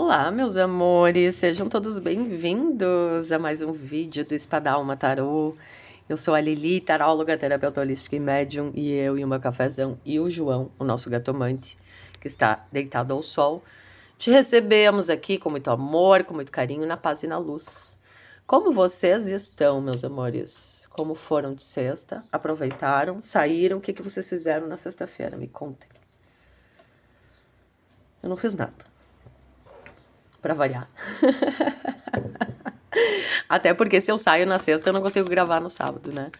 Olá, meus amores, sejam todos bem-vindos a mais um vídeo do Espadalma Tarô. Eu sou a Lili, taróloga, terapeuta holística e médium, e eu e o meu cafezão e o João, o nosso gatomante, que está deitado ao sol, te recebemos aqui com muito amor, com muito carinho, na paz e na luz. Como vocês estão, meus amores? Como foram de sexta? Aproveitaram? Saíram? O que vocês fizeram na sexta-feira? Me contem. Eu não fiz nada. Pra variar. Até porque se eu saio na sexta, eu não consigo gravar no sábado, né?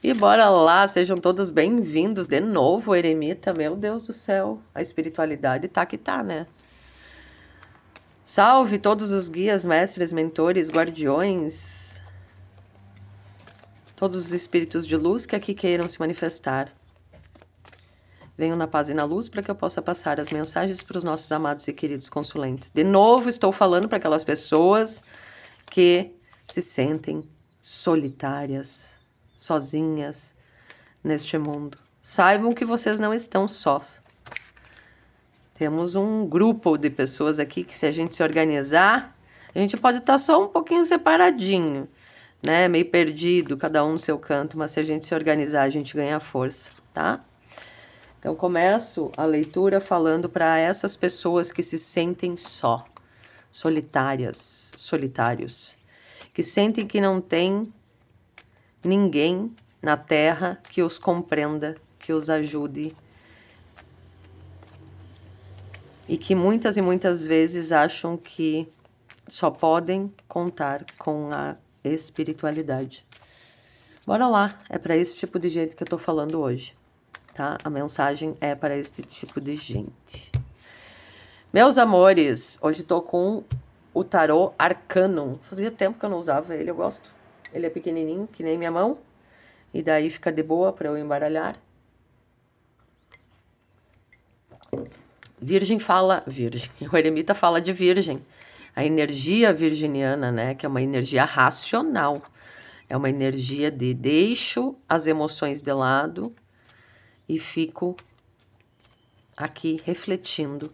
E bora lá, sejam todos bem-vindos de novo, Eremita. Meu Deus do céu, a espiritualidade tá que tá, né? Salve todos os guias, mestres, mentores, guardiões, todos os espíritos de luz que aqui queiram se manifestar. Venham na paz e na luz para que eu possa passar as mensagens para os nossos amados e queridos consulentes. De novo, estou falando para aquelas pessoas que se sentem solitárias, sozinhas neste mundo. Saibam que vocês não estão sós. Temos um grupo de pessoas aqui que, se a gente se organizar, a gente pode estar só um pouquinho separadinho, né? Meio perdido, cada um no seu canto, mas se a gente se organizar, a gente ganha força, tá? Então, começo a leitura falando para essas pessoas que se sentem só, solitárias, solitários, que sentem que não tem ninguém na Terra que os compreenda, que os ajude, e que muitas e muitas vezes acham que só podem contar com a espiritualidade. Bora lá, é para esse tipo de gente que eu tô falando hoje. Tá? A mensagem é para esse tipo de gente. Meus amores, hoje tô com o tarô Arcanum. Fazia tempo que eu não usava ele, eu gosto. Ele é pequenininho, que nem minha mão. E daí fica de boa para eu embaralhar. Virgem fala... Virgem. O eremita fala de virgem. A energia virginiana, né? Que é uma energia racional. É uma energia de deixo as emoções de lado e fico aqui refletindo.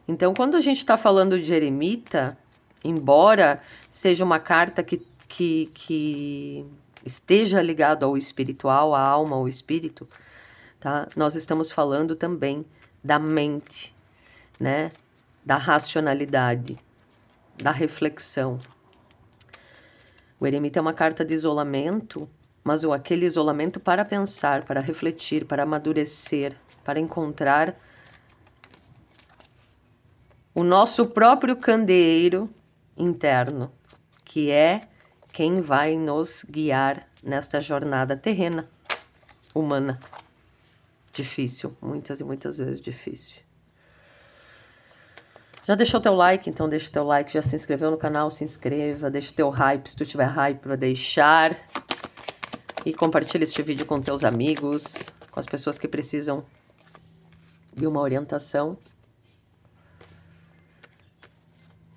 Então, quando a gente está falando de eremita, embora seja uma carta que esteja ligado ao espiritual, à alma, ao espírito, tá? Nós estamos falando também da mente, né? Da racionalidade, da reflexão. O eremita é uma carta de isolamento, mas aquele isolamento para pensar, para refletir, para amadurecer, para encontrar o nosso próprio candeeiro interno, que é quem vai nos guiar nesta jornada terrena, humana. Difícil, muitas e muitas vezes difícil. Já deixou teu like? Então deixa teu like. Já se inscreveu no canal? Se inscreva. Deixa teu hype, se tu tiver hype para deixar. E compartilha este vídeo com teus amigos, com as pessoas que precisam de uma orientação.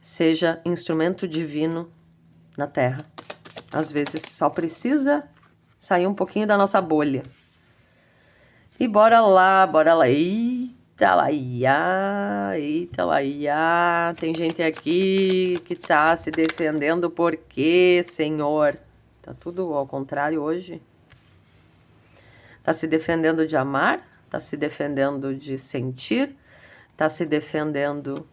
Seja instrumento divino na Terra. Às vezes só precisa sair um pouquinho da nossa bolha. E bora lá, bora lá. Eita lá, ia, eita lá, ia. Tem gente aqui que tá se defendendo. Por quê, Senhor? Tá tudo ao contrário hoje. Tá se defendendo de amar, tá se defendendo de sentir, tá se defendendo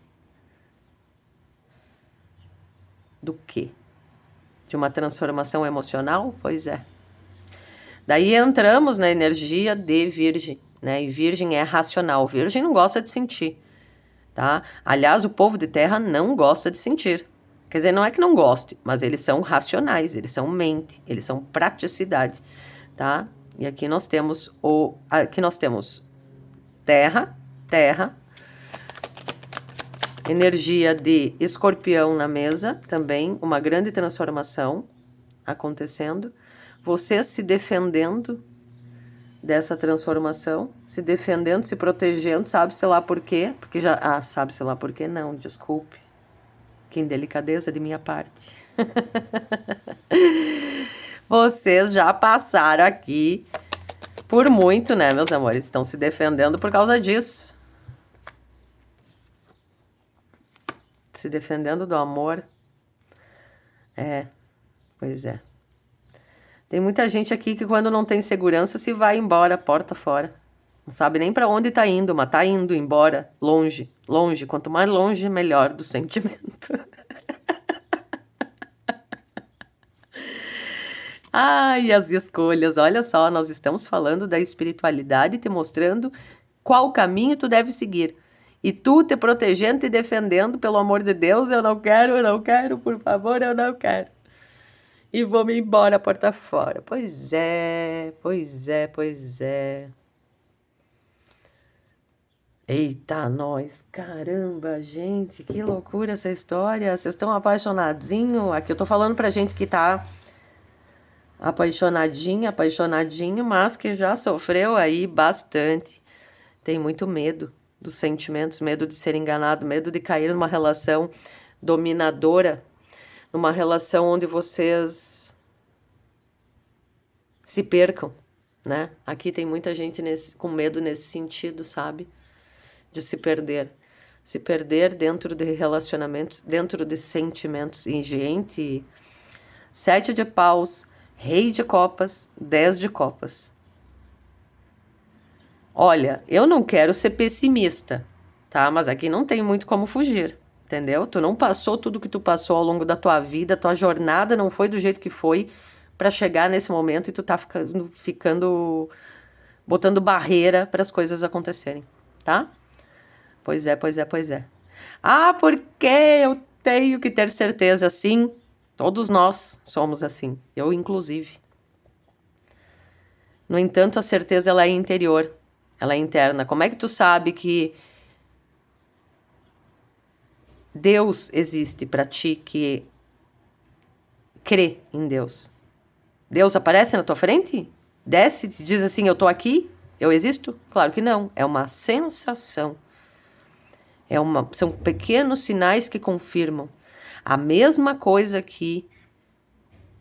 do quê? De uma transformação emocional? Pois é. Daí entramos na energia de Virgem, né? E Virgem é racional. Virgem não gosta de sentir, tá? Aliás, o povo de terra não gosta de sentir. Quer dizer, não é que não goste, mas eles são racionais, eles são mente, eles são praticidade, tá? E aqui nós temos terra, energia de escorpião na mesa, também uma grande transformação acontecendo. Você se defendendo dessa transformação, se defendendo, se protegendo, sabe-se lá por quê? Porque já... Ah, sabe-se lá por quê? Não, desculpe. Que indelicadeza de minha parte. Vocês já passaram aqui por muito, né, meus amores? Estão se defendendo por causa disso. Se defendendo do amor. Pois é. Tem muita gente aqui que quando não tem segurança se vai embora, porta fora. Não sabe nem para onde tá indo, mas tá indo embora, longe, longe. Quanto mais longe, melhor do sentimento. Ai, as escolhas. Olha só, nós estamos falando da espiritualidade, te mostrando qual caminho tu deve seguir. E tu te protegendo e defendendo, pelo amor de Deus, eu não quero, por favor, eu não quero. E vou-me embora, porta fora. Pois é, pois é, pois é. Eita, nós, caramba, gente, que loucura essa história. Vocês estão apaixonadinho? Aqui eu tô falando pra gente que tá apaixonadinha, apaixonadinho, mas que já sofreu aí bastante. Tem muito medo dos sentimentos, medo de ser enganado, medo de cair numa relação dominadora, numa relação onde vocês se percam, né? Aqui tem muita gente com medo nesse sentido, sabe? De se perder. Se perder dentro de relacionamentos, dentro de sentimentos. E, gente, 7 de paus, rei de copas, 10 de copas. Olha, eu não quero ser pessimista, tá? Mas aqui não tem muito como fugir, entendeu? Tu não passou tudo que tu passou ao longo da tua vida, tua jornada não foi do jeito que foi pra chegar nesse momento e tu tá ficando botando barreira para as coisas acontecerem, tá? Pois é, pois é, pois é. Ah, porque eu tenho que ter certeza, sim. Todos nós somos assim, eu inclusive. No entanto, a certeza ela é interior, ela é interna. Como é que tu sabe que Deus existe para ti, que crê em Deus? Deus aparece na tua frente? Desce e te diz assim, eu tô aqui? Eu existo? Claro que não, é uma sensação. São pequenos sinais que confirmam a mesma coisa que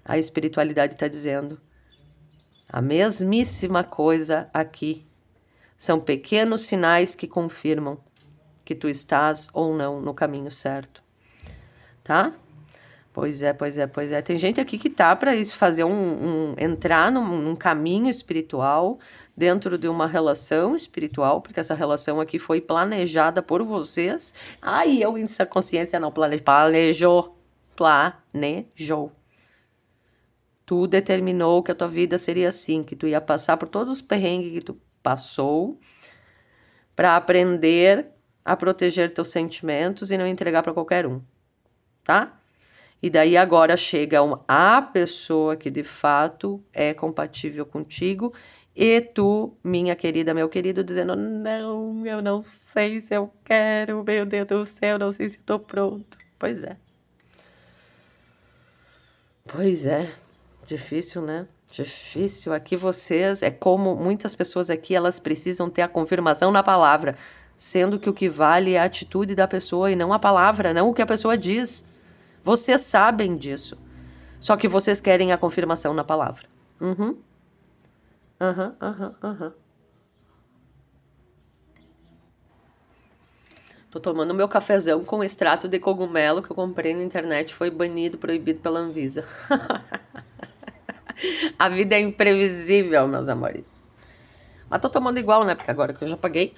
a espiritualidade está dizendo. A mesmíssima coisa aqui. São pequenos sinais que confirmam que tu estás ou não no caminho certo. Tá? Pois é, pois é, pois é. Tem gente aqui que tá para isso, fazer entrar num caminho espiritual, dentro de uma relação espiritual, porque essa relação aqui foi planejada por vocês. Ai, essa consciência não planejou. Planejou. Tu determinou que a tua vida seria assim, que tu ia passar por todos os perrengues que tu passou, para aprender a proteger teus sentimentos e não entregar para qualquer um, tá? E daí agora chega a pessoa que de fato é compatível contigo e tu, minha querida, meu querido, dizendo, não, eu não sei se eu quero, meu Deus do céu, não sei se estou pronto. Pois é. Pois é. Difícil, né? Difícil. Aqui vocês, é como muitas pessoas aqui, elas precisam ter a confirmação na palavra, sendo que o que vale é a atitude da pessoa e não a palavra, não o que a pessoa diz. Vocês sabem disso. Só que vocês querem a confirmação na palavra. Uhum. Aham, aham, aham. Tô tomando meu cafezão com extrato de cogumelo que eu comprei na internet. Foi banido, proibido pela Anvisa. A vida é imprevisível, meus amores. Mas tô tomando igual, né? Porque agora que eu já paguei.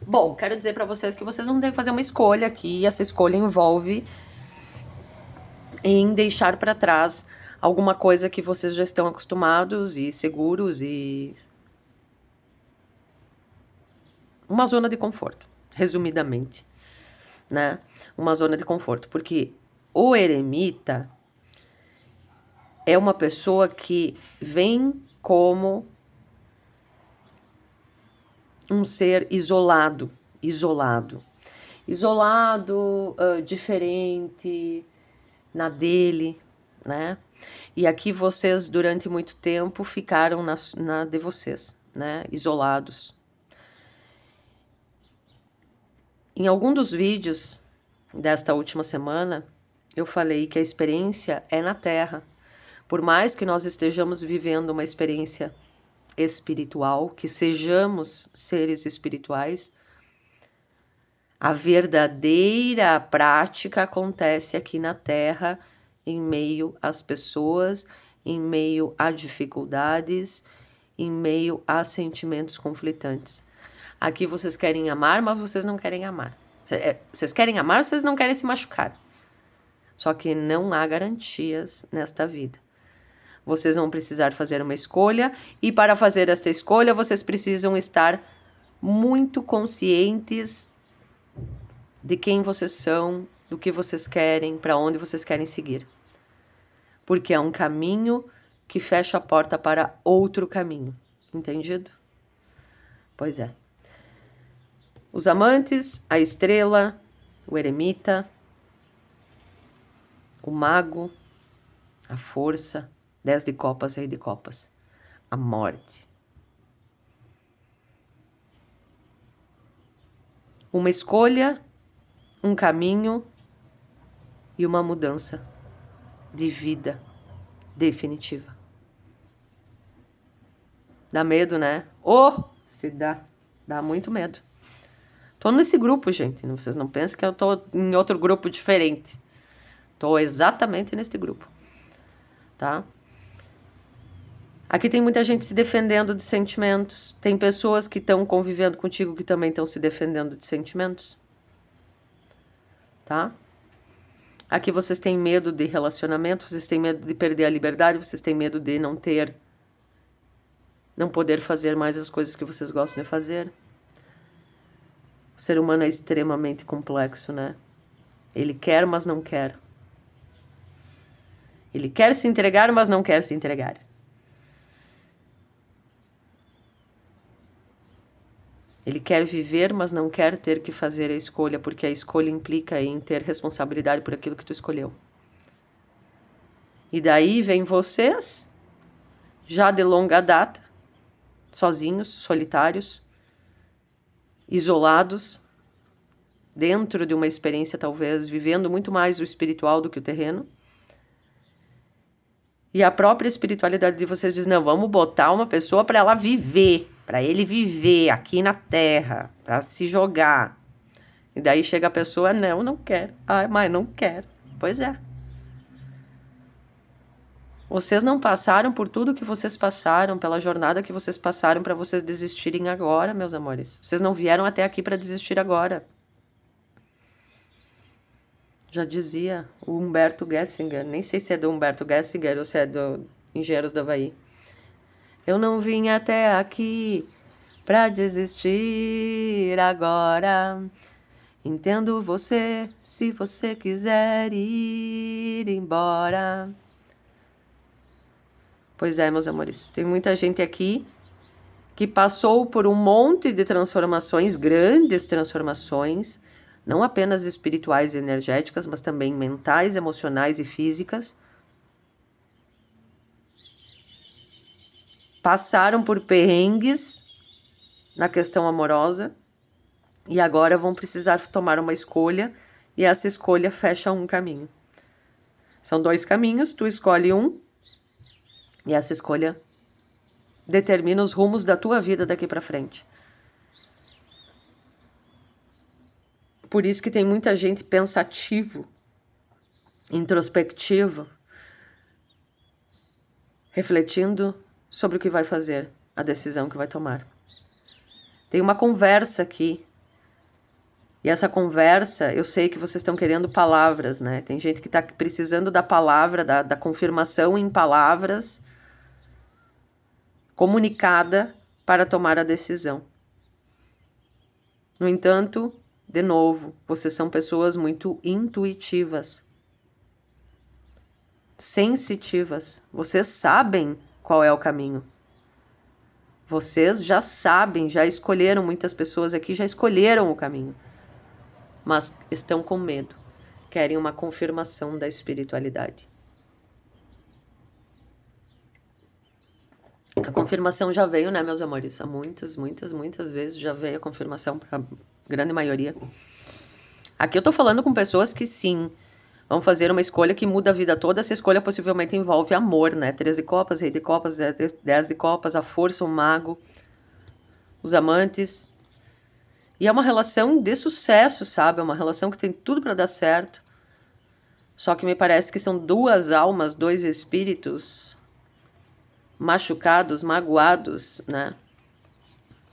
Bom, quero dizer pra vocês que vocês não têm que fazer uma escolha aqui. Essa escolha envolve em deixar pra trás alguma coisa que vocês já estão acostumados e seguros e uma zona de conforto, resumidamente, né? Uma zona de conforto, porque o eremita é uma pessoa que vem como um ser isolado, diferente, na dele, né? E aqui vocês, durante muito tempo, ficaram na de vocês, né? Isolados. Em algum dos vídeos desta última semana, eu falei que a experiência é na Terra. Por mais que nós estejamos vivendo uma experiência espiritual, que sejamos seres espirituais, A verdadeira prática acontece aqui na Terra, em meio às pessoas, em meio a dificuldades, em meio a sentimentos conflitantes. Aqui vocês querem amar, mas vocês não querem amar. Vocês querem amar, vocês não querem se machucar. Só que não há garantias nesta vida. Vocês vão precisar fazer uma escolha, e para fazer esta escolha, vocês precisam estar muito conscientes de quem vocês são, do que vocês querem, para onde vocês querem seguir. Porque é um caminho que fecha a porta para outro caminho. Entendido? Pois é. Os amantes, a estrela, o eremita, o mago, a força, 10 de copas, rei de copas, a morte. Uma escolha, um caminho e uma mudança de vida definitiva. Dá medo, né? Oh, se dá. Dá muito medo. Tô nesse grupo, gente. Vocês não pensem que eu tô em outro grupo diferente. Tô exatamente nesse grupo. Tá? Aqui tem muita gente se defendendo de sentimentos. Tem pessoas que estão convivendo contigo que também estão se defendendo de sentimentos. Tá? Aqui vocês têm medo de relacionamento, vocês têm medo de perder a liberdade, vocês têm medo de não poder fazer mais as coisas que vocês gostam de fazer. O ser humano é extremamente complexo, né? Ele quer, mas não quer. Ele quer se entregar, mas não quer se entregar. Ele quer viver, mas não quer ter que fazer a escolha, porque a escolha implica em ter responsabilidade por aquilo que tu escolheu. E daí vem vocês, já de longa data, sozinhos, solitários, isolados, dentro de uma experiência talvez, vivendo muito mais o espiritual do que o terreno. E a própria espiritualidade de vocês diz, não, vamos botar uma pessoa para ela viver, para ele viver aqui na Terra, para se jogar. E daí chega a pessoa, não quero. Ai, mãe, não quero. Pois é. Vocês não passaram por tudo que vocês passaram, pela jornada que vocês passaram para vocês desistirem agora, meus amores. Vocês não vieram até aqui para desistir agora. Já dizia o Humberto Gessinger, nem sei se é do Humberto Gessinger ou se é do Engenheiros do Havaí. Eu não vim até aqui pra desistir agora. Entendo você, se você quiser ir embora. Pois é, meus amores, tem muita gente aqui que passou por um monte de transformações, grandes transformações, não apenas espirituais e energéticas, mas também mentais, emocionais e físicas. Passaram por perrengues na questão amorosa e agora vão precisar tomar uma escolha e essa escolha fecha um caminho. São 2 caminhos, tu escolhe um e essa escolha determina os rumos da tua vida daqui para frente. Por isso que tem muita gente pensativo, introspectivo, refletindo sobre o que vai fazer, a decisão que vai tomar. Tem uma conversa aqui. E essa conversa, eu sei que vocês estão querendo palavras, né? Tem gente que está precisando da palavra, da confirmação em palavras, comunicada para tomar a decisão. No entanto, de novo, vocês são pessoas muito intuitivas, sensitivas. Vocês sabem qual é o caminho. Vocês já sabem, já escolheram, muitas pessoas aqui já escolheram o caminho. Mas estão com medo, querem uma confirmação da espiritualidade. A confirmação já veio, né, meus amores? Há muitas vezes já veio a confirmação para a grande maioria. Aqui eu tô falando com pessoas que sim, vão fazer uma escolha que muda a vida toda. Essa escolha possivelmente envolve amor, né? 3 de copas, rei de copas, 10 de copas, a força, o mago, os amantes. E é uma relação de sucesso, sabe? É uma relação que tem tudo para dar certo. Só que me parece que são duas almas, dois espíritos machucados, magoados, né?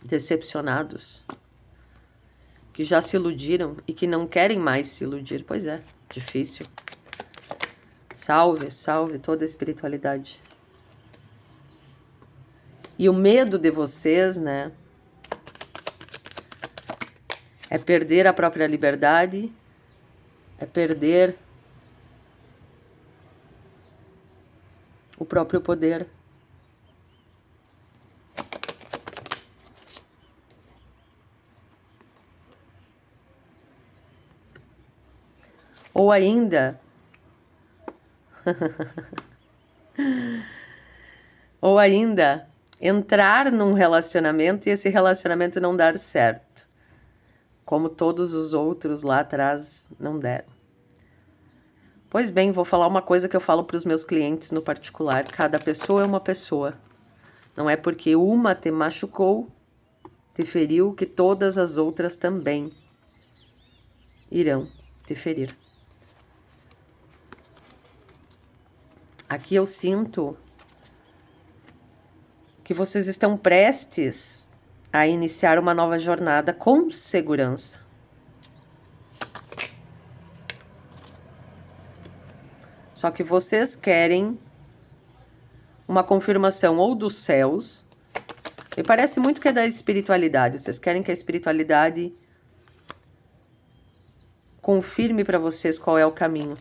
Decepcionados, que já se iludiram e que não querem mais se iludir. Pois é, difícil. Salve, salve toda a espiritualidade. E o medo de vocês, né? É perder a própria liberdade, é perder o próprio poder. Ou ainda, entrar num relacionamento e esse relacionamento não dar certo, como todos os outros lá atrás não deram. Pois bem, vou falar uma coisa que eu falo para os meus clientes no particular. Cada pessoa é uma pessoa. Não é porque uma te machucou, te feriu, que todas as outras também irão te ferir. Aqui eu sinto que vocês estão prestes a iniciar uma nova jornada com segurança. Só que vocês querem uma confirmação ou dos céus. Me parece muito que é da espiritualidade. Vocês querem que a espiritualidade confirme para vocês qual é o caminho.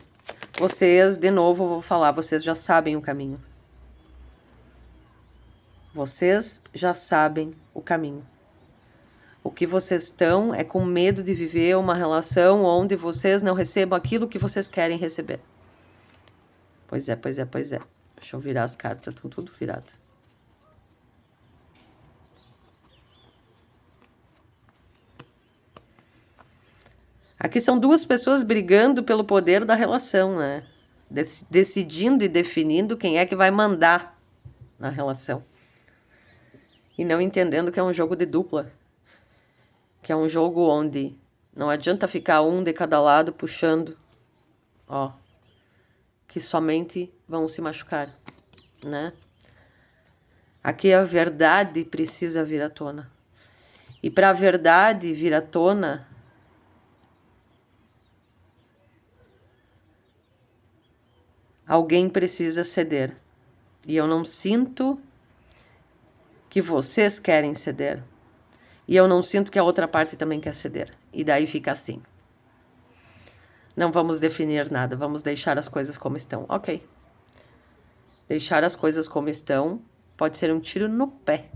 Vocês, de novo, eu vou falar, vocês já sabem o caminho. Vocês já sabem o caminho. O que vocês estão é com medo de viver uma relação onde vocês não recebam aquilo que vocês querem receber. Pois é, pois é, pois é. Deixa eu virar as cartas, estão tudo viradas. Aqui são duas pessoas brigando pelo poder da relação, né? Decidindo e definindo quem é que vai mandar na relação. E não entendendo que é um jogo de dupla. Que é um jogo onde não adianta ficar um de cada lado puxando, ó, que somente vão se machucar, né? Aqui a verdade precisa vir à tona. E para a verdade vir à tona, alguém precisa ceder. E eu não sinto que vocês querem ceder. E eu não sinto que a outra parte também quer ceder. E daí fica assim. Não vamos definir nada, vamos deixar as coisas como estão. Ok. Deixar as coisas como estão pode ser um tiro no pé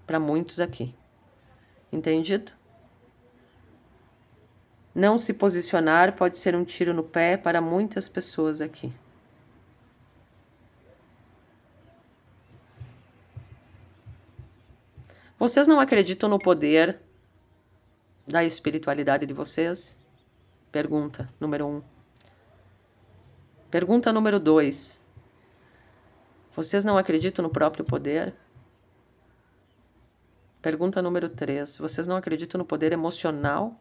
para muitos aqui. Entendido? Não se posicionar pode ser um tiro no pé para muitas pessoas aqui. Vocês não acreditam no poder da espiritualidade de vocês? Pergunta número 1. Pergunta número 2. Vocês não acreditam no próprio poder? Pergunta número 3. Vocês não acreditam no poder emocional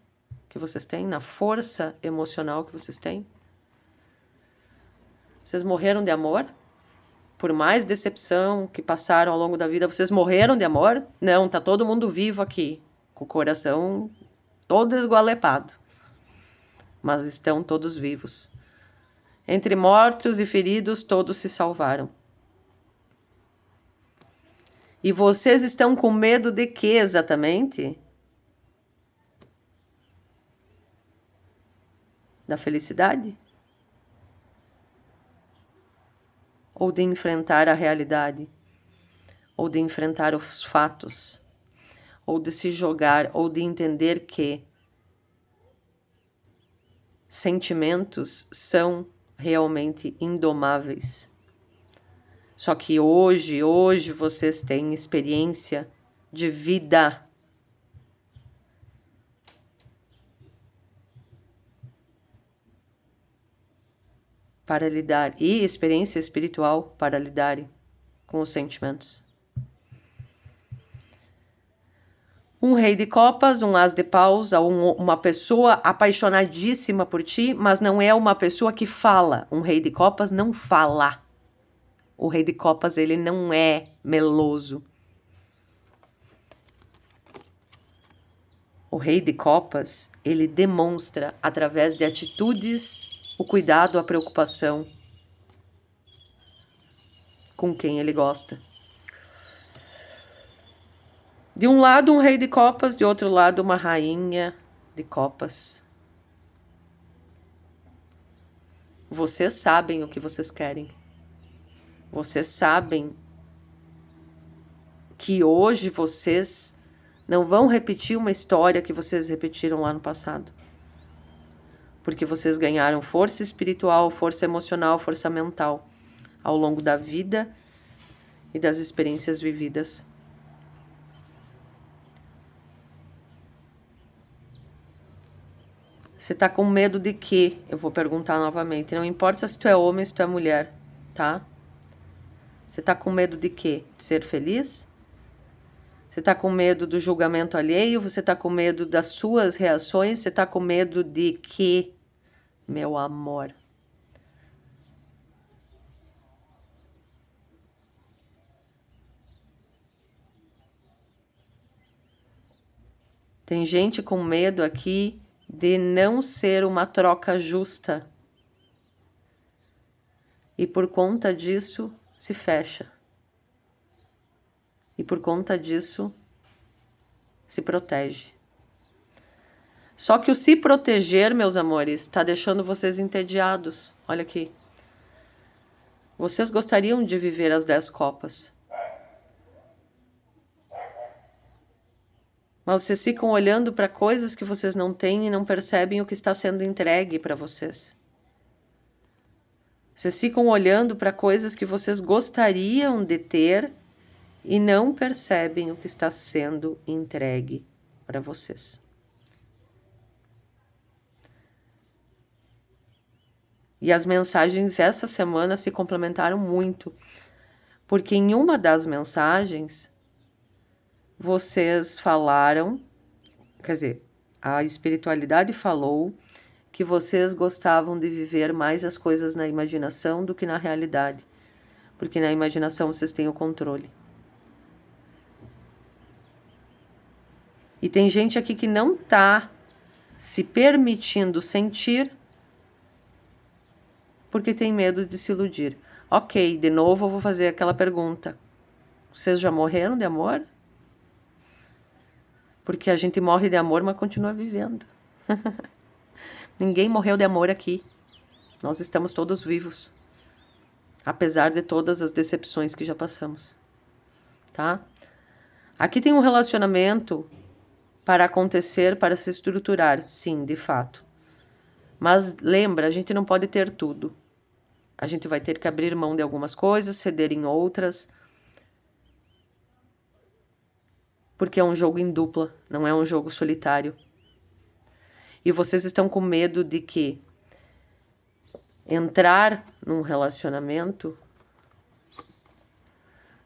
que vocês têm? Na força emocional que vocês têm? Vocês morreram de amor? Por mais decepção que passaram ao longo da vida, vocês morreram de amor? Não, tá todo mundo vivo aqui, com o coração todo esgualepado. Mas estão todos vivos. Entre mortos e feridos, todos se salvaram. E vocês estão com medo de quê exatamente? Da felicidade? Ou de enfrentar a realidade? Ou de enfrentar os fatos? Ou de se jogar? Ou de entender que sentimentos são realmente indomáveis? Só que hoje vocês têm experiência de vida. Para lidar, e experiência espiritual para lidar com os sentimentos. Um rei de copas, um as de paus, uma pessoa apaixonadíssima por ti, mas não é uma pessoa que fala. Um rei de copas não fala. O rei de copas, ele não é meloso. O rei de copas, ele demonstra, através de atitudes, o cuidado, a preocupação com quem ele gosta. De um lado, um rei de copas, de outro lado, uma rainha de copas. Vocês sabem o que vocês querem. Vocês sabem que hoje vocês não vão repetir uma história que vocês repetiram lá no passado. Porque vocês ganharam força espiritual, força emocional, força mental ao longo da vida e das experiências vividas. Você tá com medo de quê? Eu vou perguntar novamente. Não importa se tu é homem, se tu é mulher, tá? Você tá com medo de quê? De ser feliz? Você tá com medo do julgamento alheio? Você tá com medo das suas reações? Você tá com medo de quê, meu amor? Tem gente com medo aqui de não ser uma troca justa. E por conta disso, se fecha. E por conta disso, se protege. Só que o se proteger, meus amores, está deixando vocês entediados. Olha aqui. Vocês gostariam de viver as 10 copas. Mas vocês ficam olhando para coisas que vocês não têm e não percebem o que está sendo entregue para vocês. Vocês ficam olhando para coisas que vocês gostariam de ter e não percebem o que está sendo entregue para vocês. E as mensagens essa semana se complementaram muito, porque em uma das mensagens vocês falaram, quer dizer, a espiritualidade falou que vocês gostavam de viver mais as coisas na imaginação do que na realidade, porque na imaginação vocês têm o controle. E tem gente aqui que não está se permitindo sentir porque tem medo de se iludir. Ok, de novo eu vou fazer aquela pergunta. Vocês já morreram de amor? Porque a gente morre de amor, mas continua vivendo. Ninguém morreu de amor aqui. Nós estamos todos vivos. Apesar de todas as decepções que já passamos. Tá? Aqui tem um relacionamento para acontecer, para se estruturar. Sim, de fato. Mas lembra, a gente não pode ter tudo. A gente vai ter que abrir mão de algumas coisas, ceder em outras. Porque é um jogo em dupla, não é um jogo solitário. E vocês estão com medo de que entrar num relacionamento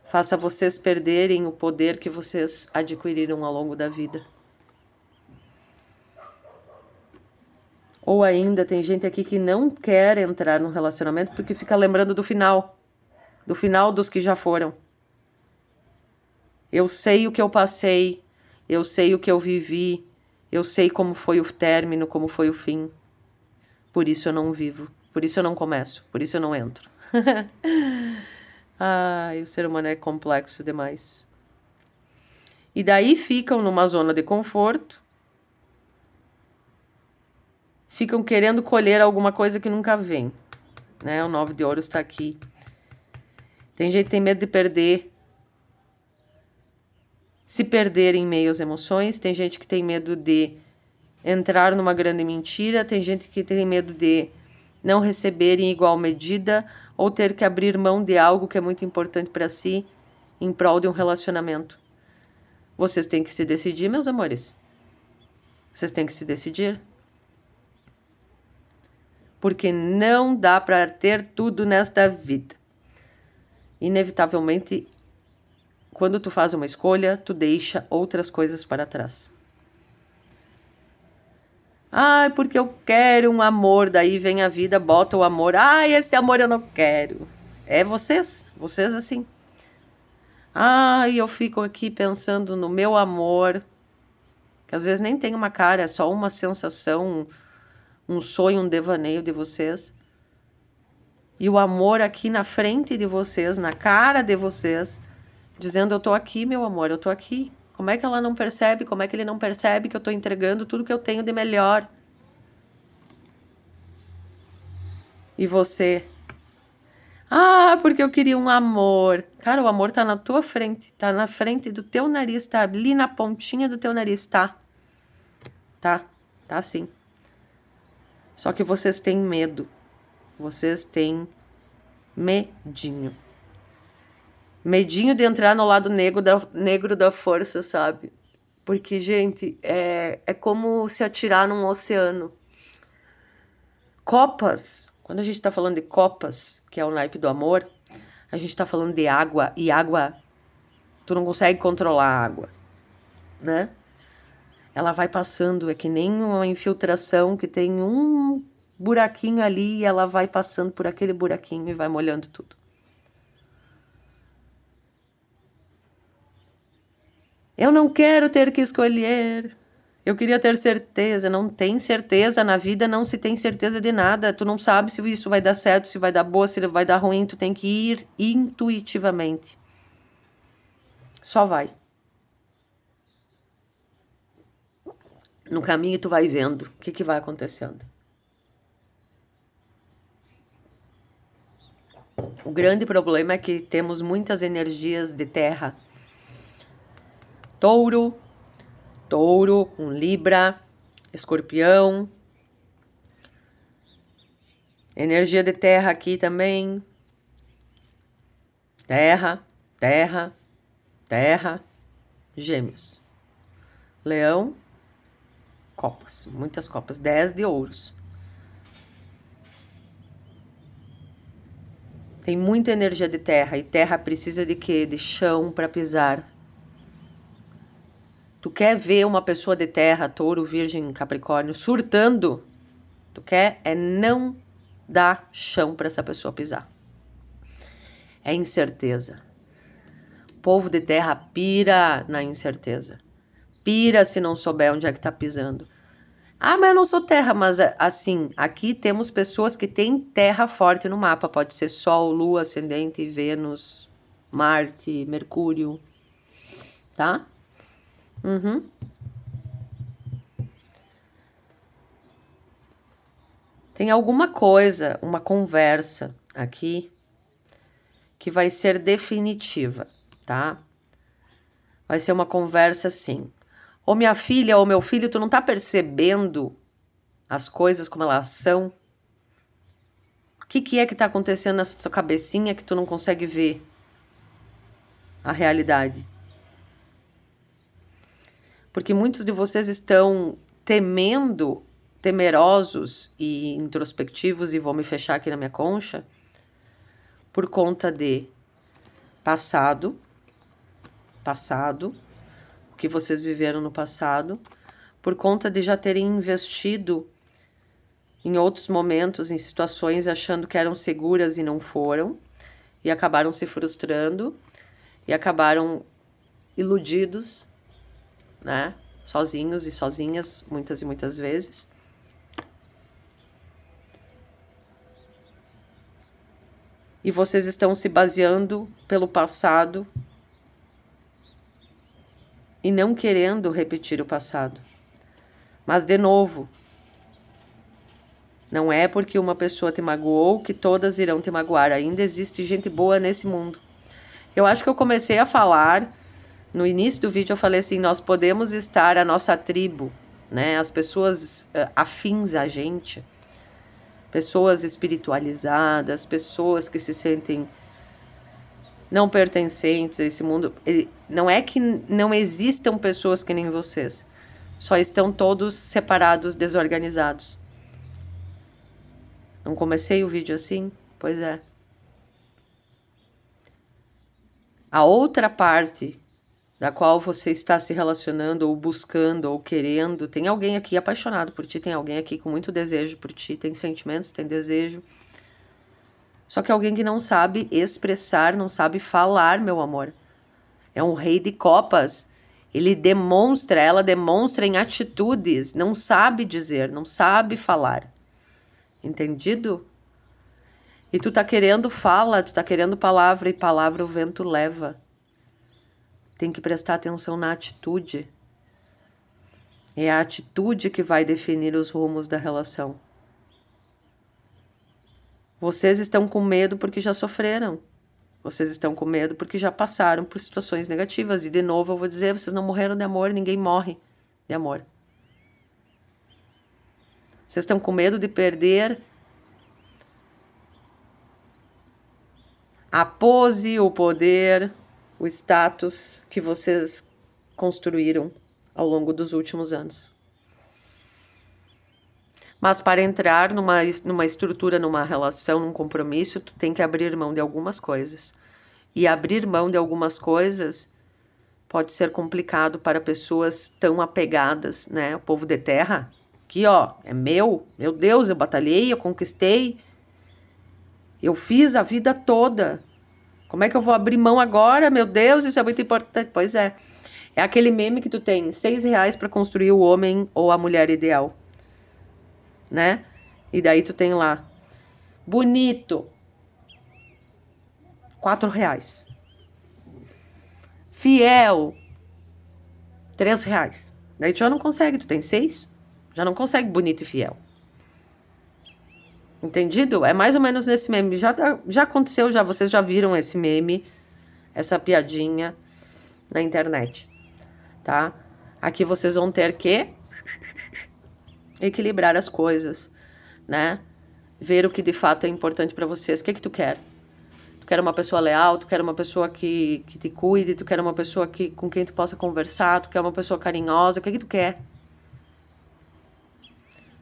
faça vocês perderem o poder que vocês adquiriram ao longo da vida. Ou ainda tem gente aqui que não quer entrar num relacionamento porque fica lembrando do final dos que já foram. Eu sei o que eu passei, eu sei o que eu vivi, eu sei como foi o término, como foi o fim. Por isso eu não vivo, por isso eu não começo, por isso eu não entro. Ai, o ser humano é complexo demais. E daí ficam numa zona de conforto, ficam querendo colher alguma coisa que nunca vem. Né? O 9 de ouros está aqui. Tem gente que tem medo de perder. Se perder em meio às emoções. Tem gente que tem medo de entrar numa grande mentira. Tem gente que tem medo de não receber em igual medida ou ter que abrir mão de algo que é muito importante para si em prol de um relacionamento. Vocês têm que se decidir, meus amores. Vocês têm que se decidir. Porque não dá para ter tudo nesta vida. Inevitavelmente, quando tu faz uma escolha, tu deixa outras coisas para trás. Ai, porque eu quero um amor, daí vem a vida, bota o amor. Ai, esse amor eu não quero. É vocês assim. Ai, eu fico aqui pensando no meu amor, que às vezes nem tem uma cara, é só uma sensação, um sonho, um devaneio de vocês. E o amor aqui na frente de vocês, na cara de vocês, dizendo, eu tô aqui, meu amor, eu tô aqui. Como é que ela não percebe? Como é que ele não percebe que eu tô entregando tudo que eu tenho de melhor? E você? Ah, porque eu queria um amor. Cara, o amor tá na tua frente, tá na frente do teu nariz, tá ali na pontinha do teu nariz, tá? Tá sim. Só que vocês têm medo. Vocês têm medinho. Medinho de entrar no lado negro da força, sabe? Porque, gente, é como se atirar num oceano. Copas, quando a gente tá falando de copas, que é o naipe do amor, a gente tá falando de água, e água, tu não consegue controlar a água, né? Ela vai passando, é que nem uma infiltração que tem um buraquinho ali e ela vai passando por aquele buraquinho e vai molhando tudo. Eu não quero ter que escolher. Eu queria ter certeza. Não tem certeza na vida, não se tem certeza de nada. Tu não sabe se isso vai dar certo, se vai dar boa, se vai dar ruim. Tu tem que ir intuitivamente. Só vai. No caminho tu vai vendo o que vai acontecendo. O grande problema é que temos muitas energias de terra. Touro com Libra, Escorpião. Energia de terra aqui também. Terra, Gêmeos. Leão, copas, muitas copas, 10 de ouros. Tem muita energia de terra, e terra precisa de quê? De chão para pisar. Tu quer ver uma pessoa de terra, touro, virgem, capricórnio, surtando? Tu quer não dar chão para essa pessoa pisar. É incerteza. O povo de terra pira na incerteza. Pira se não souber onde é que tá pisando. Ah, mas eu não sou terra, mas assim, aqui temos pessoas que têm terra forte no mapa. Pode ser Sol, Lua, Ascendente, Vênus, Marte, Mercúrio, tá? Tem alguma coisa, uma conversa aqui que vai ser definitiva, tá? Vai ser uma conversa assim. Ô minha filha, ou meu filho, tu não tá percebendo as coisas como elas são? O que é que tá acontecendo nessa tua cabecinha que tu não consegue ver a realidade? Porque muitos de vocês estão temerosos e introspectivos, e vou me fechar aqui na minha concha, por conta de passado, o que vocês viveram no passado, por conta de já terem investido em outros momentos, em situações, achando que eram seguras e não foram, e acabaram se frustrando, e acabaram iludidos, né? Sozinhos e sozinhas, muitas e muitas vezes. E vocês estão se baseando pelo passado e não querendo repetir o passado. Mas, de novo, não é porque uma pessoa te magoou que todas irão te magoar. Ainda existe gente boa nesse mundo. Eu acho que eu comecei a falar, no início do vídeo eu falei assim, nós podemos estar a nossa tribo, né? As pessoas afins a gente, pessoas espiritualizadas, pessoas que se sentem não pertencentes a esse mundo. Não é que não existam pessoas que nem vocês, só estão todos separados, desorganizados. Não comecei o vídeo assim? Pois é. A outra parte da qual você está se relacionando, ou buscando, ou querendo, tem alguém aqui apaixonado por ti, tem alguém aqui com muito desejo por ti, tem sentimentos, tem desejo. Só que alguém que não sabe expressar, não sabe falar, meu amor. É um rei de copas. Ele demonstra, ela demonstra em atitudes, não sabe dizer, não sabe falar. Entendido? E tu tá querendo fala, tu tá querendo palavra, e palavra o vento leva. Tem que prestar atenção na atitude. É a atitude que vai definir os rumos da relação. Vocês estão com medo porque já sofreram. Vocês estão com medo porque já passaram por situações negativas. E de novo eu vou dizer, vocês não morreram de amor, ninguém morre de amor. Vocês estão com medo de perder a pose, o poder, o status que vocês construíram ao longo dos últimos anos. Mas para entrar numa estrutura, numa relação, num compromisso, tu tem que abrir mão de algumas coisas. E abrir mão de algumas coisas pode ser complicado para pessoas tão apegadas, né? O povo de terra, aqui ó, é meu Deus, eu batalhei, eu conquistei, eu fiz a vida toda. Como é que eu vou abrir mão agora? Meu Deus, isso é muito importante. Pois é. É aquele meme que tu tem R$ 6 para construir o homem ou a mulher ideal, né? E daí tu tem lá, bonito, R$ 4. Fiel, R$ 3. Daí tu já não consegue, tu tem 6, já não consegue bonito e fiel. Entendido? É mais ou menos nesse meme. Já aconteceu, já vocês já viram esse meme, essa piadinha na internet, tá? Aqui vocês vão ter que equilibrar as coisas, né? Ver o que de fato é importante para vocês. O que tu quer? Tu quer uma pessoa leal, tu quer uma pessoa que te cuide, tu quer uma pessoa com quem tu possa conversar, tu quer uma pessoa carinhosa, o que tu quer?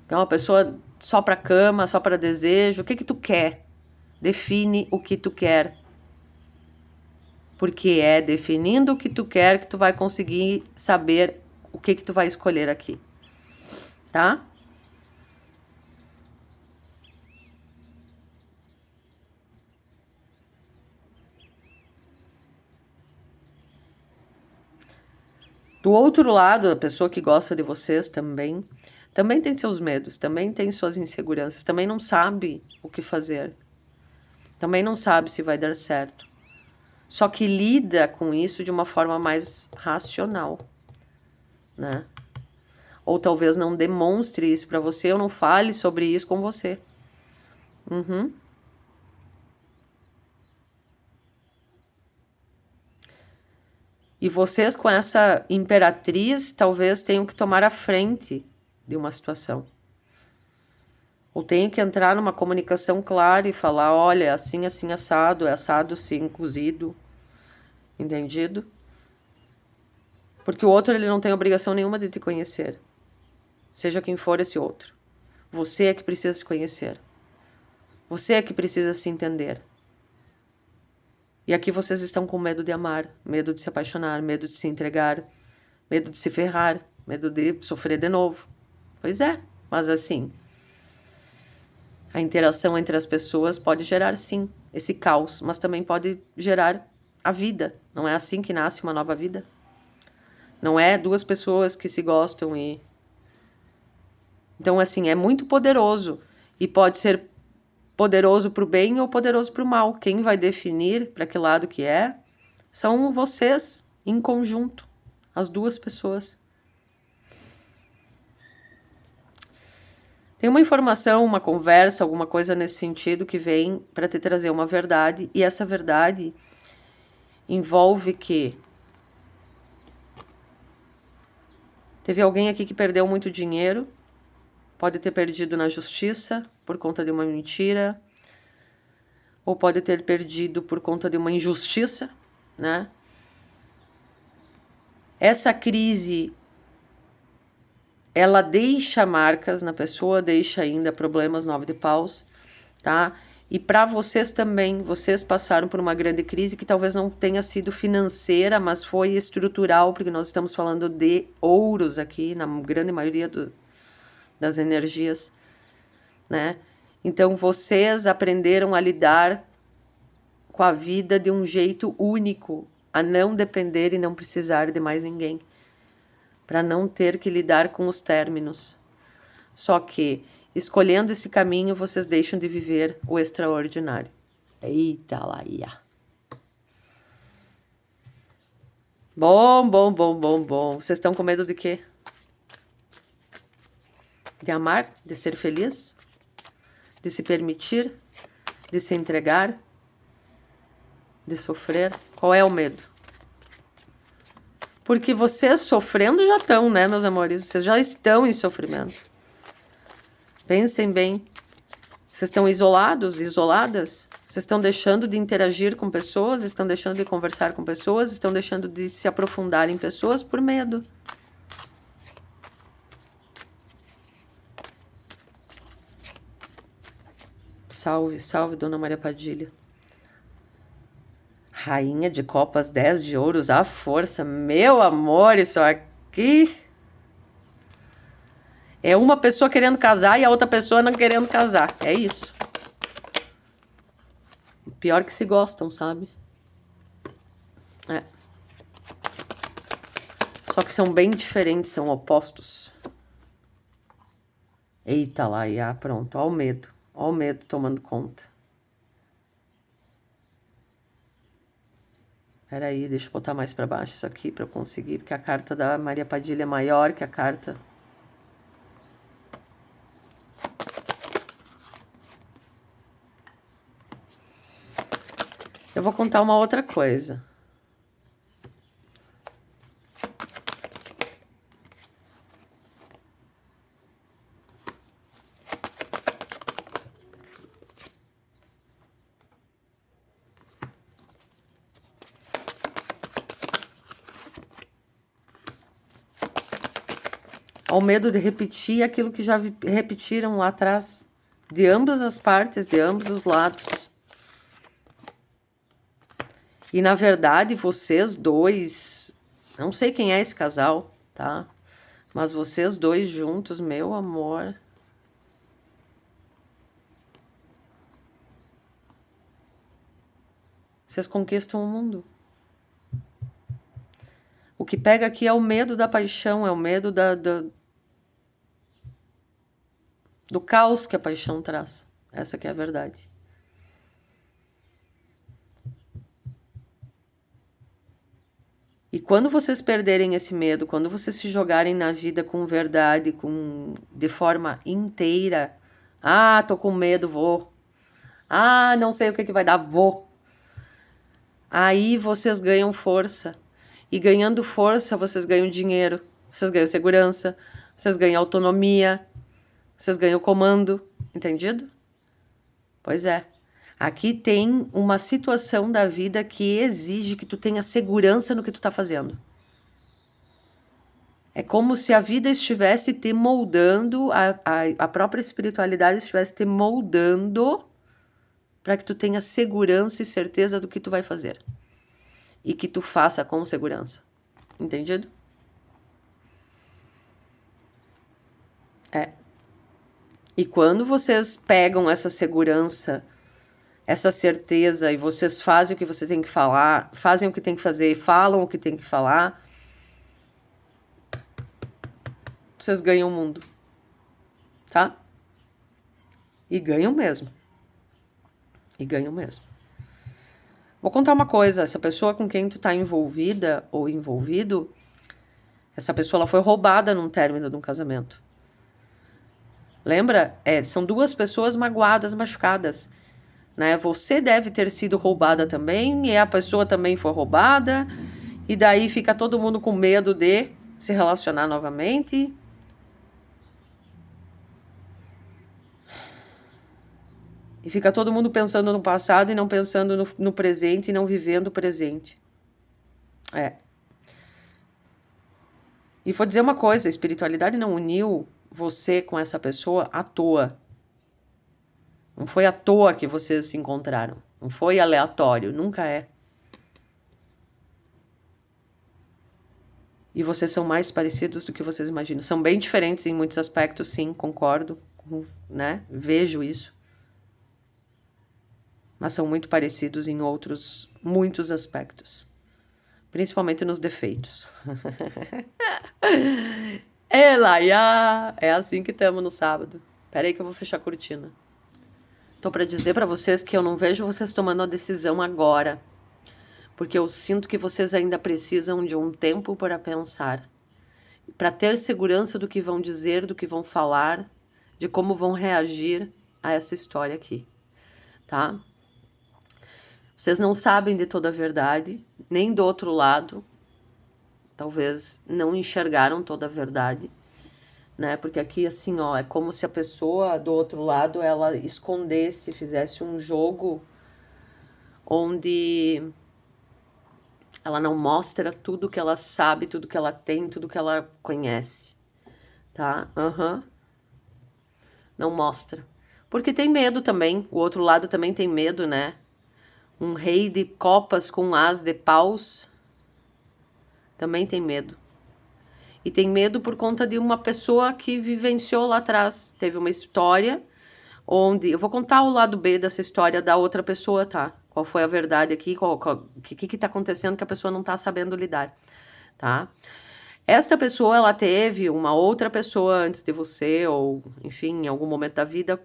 Quer uma pessoa só pra cama, só para desejo, o que tu quer? Define o que tu quer. Porque é definindo o que tu quer que tu vai conseguir saber o que tu vai escolher aqui, tá? Do outro lado, a pessoa que gosta de vocês também tem seus medos, também tem suas inseguranças, também não sabe o que fazer, também não sabe se vai dar certo. Só que lida com isso de uma forma mais racional, né? Ou talvez não demonstre isso pra você, ou não fale sobre isso com você. Uhum. E vocês com essa imperatriz talvez tenham que tomar a frente de uma situação. Ou tenham que entrar numa comunicação clara e falar, olha, assim, assim, assado, é assado, sim, cozido. Entendido? Porque o outro, ele não tem obrigação nenhuma de te conhecer. Seja quem for esse outro. Você é que precisa se conhecer. Você é que precisa se entender. E aqui vocês estão com medo de amar, medo de se apaixonar, medo de se entregar, medo de se ferrar, medo de sofrer de novo. Pois é, mas assim, a interação entre as pessoas pode gerar, sim, esse caos, mas também pode gerar a vida. Não é assim que nasce uma nova vida? Não é duas pessoas que se gostam e... Então, assim, é muito poderoso e pode ser poderoso para o bem ou poderoso para o mal. Quem vai definir para que lado que é são vocês em conjunto, as duas pessoas. Tem uma informação, uma conversa, alguma coisa nesse sentido que vem para te trazer uma verdade, e essa verdade envolve que teve alguém aqui que perdeu muito dinheiro, pode ter perdido na justiça por conta de uma mentira, ou pode ter perdido por conta de uma injustiça, né? Essa crise, ela deixa marcas na pessoa, deixa ainda problemas, 9 de paus, tá? E para vocês também, vocês passaram por uma grande crise que talvez não tenha sido financeira, mas foi estrutural, porque nós estamos falando de ouros aqui, na grande maioria das energias, né? Então vocês aprenderam a lidar com a vida de um jeito único, a não depender e não precisar de mais ninguém, para não ter que lidar com os términos. Só que, escolhendo esse caminho, vocês deixam de viver o extraordinário. Eita lá, ia. Bom, bom, bom, bom, bom. Vocês estão com medo de quê? De amar? De ser feliz? De se permitir? De se entregar? De sofrer? Qual é o medo? Porque vocês sofrendo já estão, né, meus amores? Vocês já estão em sofrimento. Pensem bem. Vocês estão isolados, isoladas? Vocês estão deixando de interagir com pessoas? Estão deixando de conversar com pessoas? Estão deixando de se aprofundar em pessoas por medo? Salve, salve, Dona Maria Padilha. Rainha de copas, 10 de ouros, a força. Meu amor, isso aqui é uma pessoa querendo casar e a outra pessoa não querendo casar. É isso. Pior que se gostam, sabe? É. Só que são bem diferentes, são opostos. Eita lá, e pronto. Ó o medo. Ó o medo tomando conta. Peraí, deixa eu botar mais pra baixo isso aqui pra eu conseguir, porque a carta da Maria Padilha é maior que a carta... Eu vou contar uma outra coisa. Ao medo de repetir aquilo que já repetiram lá atrás. De ambas as partes, de ambos os lados. E, na verdade, vocês dois... Não sei quem é esse casal, tá? Mas vocês dois juntos, meu amor... Vocês conquistam o mundo. O que pega aqui é o medo da paixão, é o medo do caos que a paixão traz. Essa que é a verdade. E quando vocês perderem esse medo, quando vocês se jogarem na vida com verdade, de forma inteira, ah, tô com medo, vou. Ah, não sei o que vai dar, vou. Aí vocês ganham força. E ganhando força, vocês ganham dinheiro, vocês ganham segurança, vocês ganham autonomia, vocês ganham comando, entendido? Pois é. Aqui tem uma situação da vida que exige que tu tenha segurança no que tu tá fazendo. É como se a vida estivesse te moldando, a própria espiritualidade estivesse te moldando para que tu tenha segurança e certeza do que tu vai fazer. E que tu faça com segurança. Entendido? É. E quando vocês pegam essa segurança, essa certeza, e vocês fazem o que você tem que falar, fazem o que tem que fazer, falam o que tem que falar, vocês ganham o mundo. Tá? E ganham mesmo. E ganham mesmo. Vou contar uma coisa, essa pessoa com quem tu tá envolvida ou envolvido, essa pessoa ela foi roubada num término de um casamento. Lembra? São duas pessoas magoadas, machucadas. Né? Você deve ter sido roubada também, e a pessoa também foi roubada, e daí fica todo mundo com medo de se relacionar novamente. E fica todo mundo pensando no passado e não pensando no presente e não vivendo o presente. E vou dizer uma coisa, a espiritualidade não uniu você com essa pessoa à toa. Não foi à toa que vocês se encontraram. Não foi aleatório, nunca é. E vocês são mais parecidos do que vocês imaginam. São bem diferentes em muitos aspectos, sim, concordo, né? Vejo isso. Mas são muito parecidos em outros, muitos aspectos. Principalmente nos defeitos. Elaia! É assim que estamos no sábado. Pera aí que eu vou fechar a cortina. Tô para dizer para vocês que eu não vejo vocês tomando a decisão agora. Porque eu sinto que vocês ainda precisam de um tempo para pensar. Para ter segurança do que vão dizer, do que vão falar, de como vão reagir a essa história aqui. Tá? Vocês não sabem de toda a verdade, nem do outro lado. Talvez não enxergaram toda a verdade, né? Porque aqui, assim, ó, é como se a pessoa do outro lado, ela escondesse, fizesse um jogo onde ela não mostra tudo que ela sabe, tudo que ela tem, tudo que ela conhece, tá? Não mostra. Porque tem medo também, o outro lado também tem medo, né? Um rei de copas com um as de paus também tem medo. E tem medo por conta de uma pessoa que vivenciou lá atrás. Teve uma história onde... Eu vou contar o lado B dessa história da outra pessoa, tá? Qual foi a verdade aqui, o que tá acontecendo que a pessoa não tá sabendo lidar, tá? Esta pessoa, ela teve uma outra pessoa antes de você, ou, enfim, em algum momento da vida,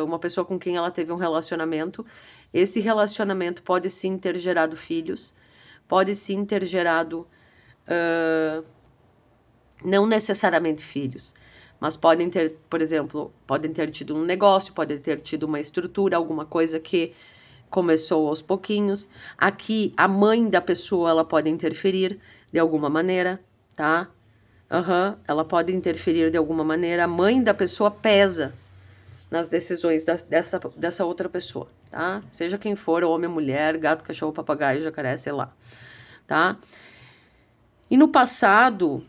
uma pessoa com quem ela teve um relacionamento. Esse relacionamento pode sim ter gerado filhos, pode sim ter gerado... não necessariamente filhos, mas podem ter, por exemplo, podem ter tido um negócio, podem ter tido uma estrutura, alguma coisa que começou aos pouquinhos. Aqui, a mãe da pessoa, ela pode interferir de alguma maneira, tá? Ela pode interferir de alguma maneira. A mãe da pessoa pesa nas decisões dessa outra pessoa, tá? Seja quem for, homem, mulher, gato, cachorro, papagaio, jacaré, sei lá, tá? E no passado...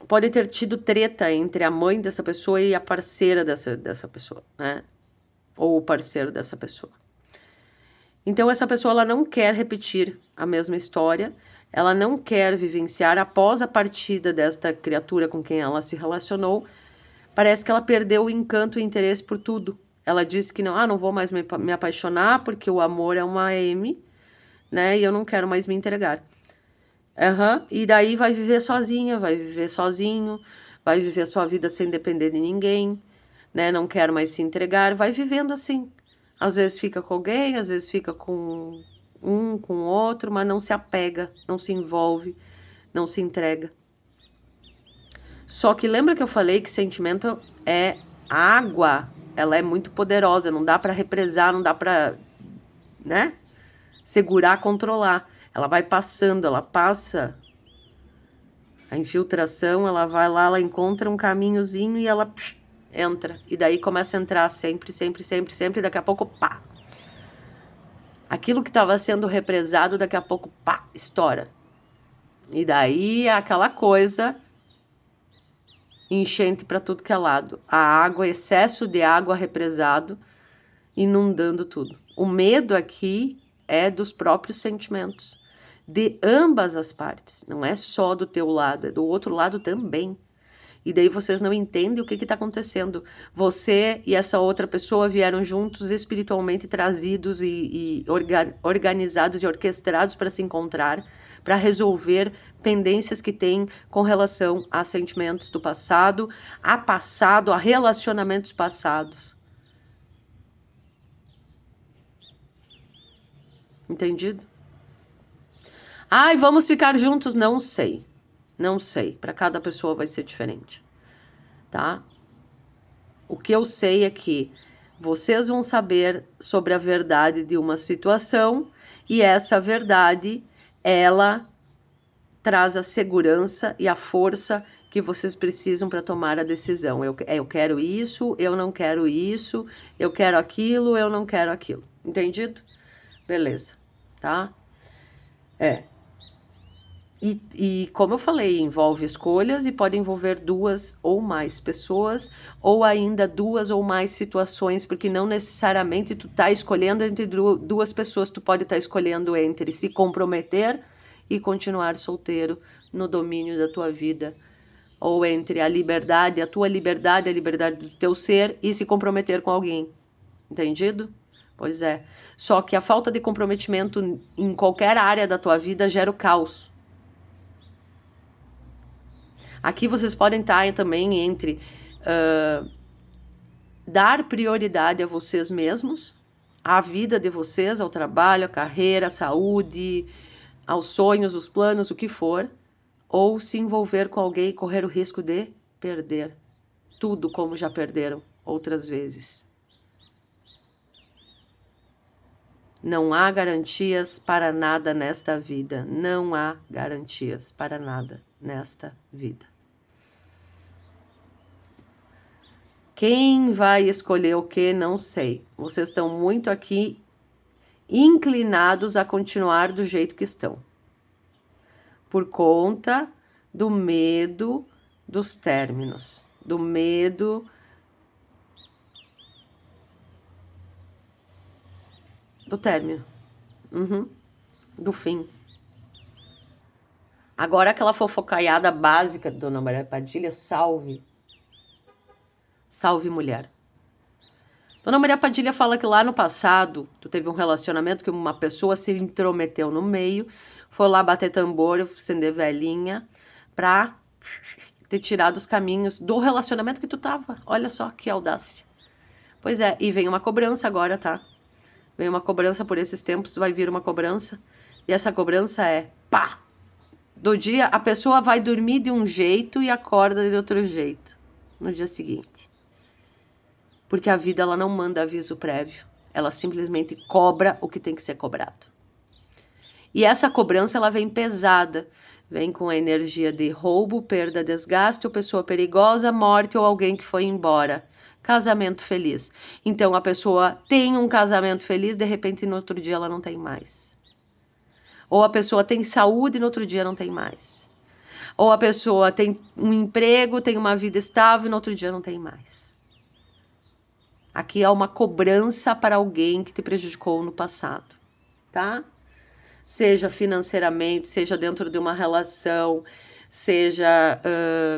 pode ter tido treta entre a mãe dessa pessoa e a parceira dessa pessoa, né? Ou o parceiro dessa pessoa. Então, essa pessoa, ela não quer repetir a mesma história, ela não quer vivenciar após a partida desta criatura com quem ela se relacionou. Parece que ela perdeu o encanto e o interesse por tudo. Ela disse que não vou mais me apaixonar porque o amor é uma M, né? E eu não quero mais me entregar. E daí vai viver sozinha, vai viver sozinho, vai viver sua vida sem depender de ninguém, né? Não quer mais se entregar, vai vivendo assim. Às vezes fica com alguém, às vezes fica com com outro, mas não se apega, não se envolve, não se entrega. Só que lembra que eu falei que sentimento é água, ela é muito poderosa, não dá para represar, não dá para, né? Segurar, controlar. Ela vai passando, ela passa a infiltração, ela vai lá, ela encontra um caminhozinho e ela entra. E daí começa a entrar sempre, sempre, sempre, sempre, e daqui a pouco, pá. Aquilo que estava sendo represado, daqui a pouco, pá, estoura. E daí é aquela coisa, enchente para tudo que é lado. A água, excesso de água represado, inundando tudo. O medo aqui é dos próprios sentimentos. De ambas as partes, não é só do teu lado, é do outro lado também. E daí vocês não entendem o que está acontecendo. Você e essa outra pessoa vieram juntos espiritualmente trazidos e organizados e orquestrados para se encontrar, para resolver pendências que têm com relação a sentimentos do passado, a relacionamentos passados. Entendido? Ai, vamos ficar juntos? Não sei. Não sei. Para cada pessoa vai ser diferente. Tá? O que eu sei é que vocês vão saber sobre a verdade de uma situação e essa verdade, ela traz a segurança e a força que vocês precisam para tomar a decisão. Eu quero isso, eu não quero isso, eu quero aquilo, eu não quero aquilo. Entendido? Beleza. Tá? E como eu falei, envolve escolhas e pode envolver duas ou mais pessoas, ou ainda duas ou mais situações, porque não necessariamente tu tá escolhendo entre duas pessoas, tu pode estar escolhendo entre se comprometer e continuar solteiro no domínio da tua vida, ou entre a liberdade, a tua liberdade, a liberdade do teu ser e se comprometer com alguém. Entendido? Pois é. Só que a falta de comprometimento em qualquer área da tua vida gera o caos. Aqui vocês podem estar também entre dar prioridade a vocês mesmos, à vida de vocês, ao trabalho, à carreira, à saúde, aos sonhos, os planos, o que for, ou se envolver com alguém e correr o risco de perder tudo como já perderam outras vezes. Não há garantias para nada nesta vida. Não há garantias para nada nesta vida. Quem vai escolher o que, não sei. Vocês estão muito aqui inclinados a continuar do jeito que estão. Por conta do medo dos términos. Do medo do término. Do fim. Agora aquela fofocaiada básica de Dona Maria Padilha, salve. Salve, mulher. Dona Maria Padilha fala que lá no passado, tu teve um relacionamento que uma pessoa se intrometeu no meio, foi lá bater tambor, acender velhinha, pra ter tirado os caminhos do relacionamento que tu tava. Olha só que audácia. Pois é, e vem uma cobrança agora, tá? Vem uma cobrança por esses tempos, vai vir uma cobrança. E essa cobrança é, pá! Do dia, a pessoa vai dormir de um jeito e acorda de outro jeito no dia seguinte. Porque a vida, ela não manda aviso prévio. Ela simplesmente cobra o que tem que ser cobrado. E essa cobrança, ela vem pesada. Vem com a energia de roubo, perda, desgaste, ou pessoa perigosa, morte ou alguém que foi embora. Casamento feliz. Então, a pessoa tem um casamento feliz, de repente, no outro dia ela não tem mais. Ou a pessoa tem saúde e no outro dia não tem mais. Ou a pessoa tem um emprego, tem uma vida estável e no outro dia não tem mais. Aqui há uma cobrança para alguém que te prejudicou no passado, tá? Seja financeiramente, seja dentro de uma relação, seja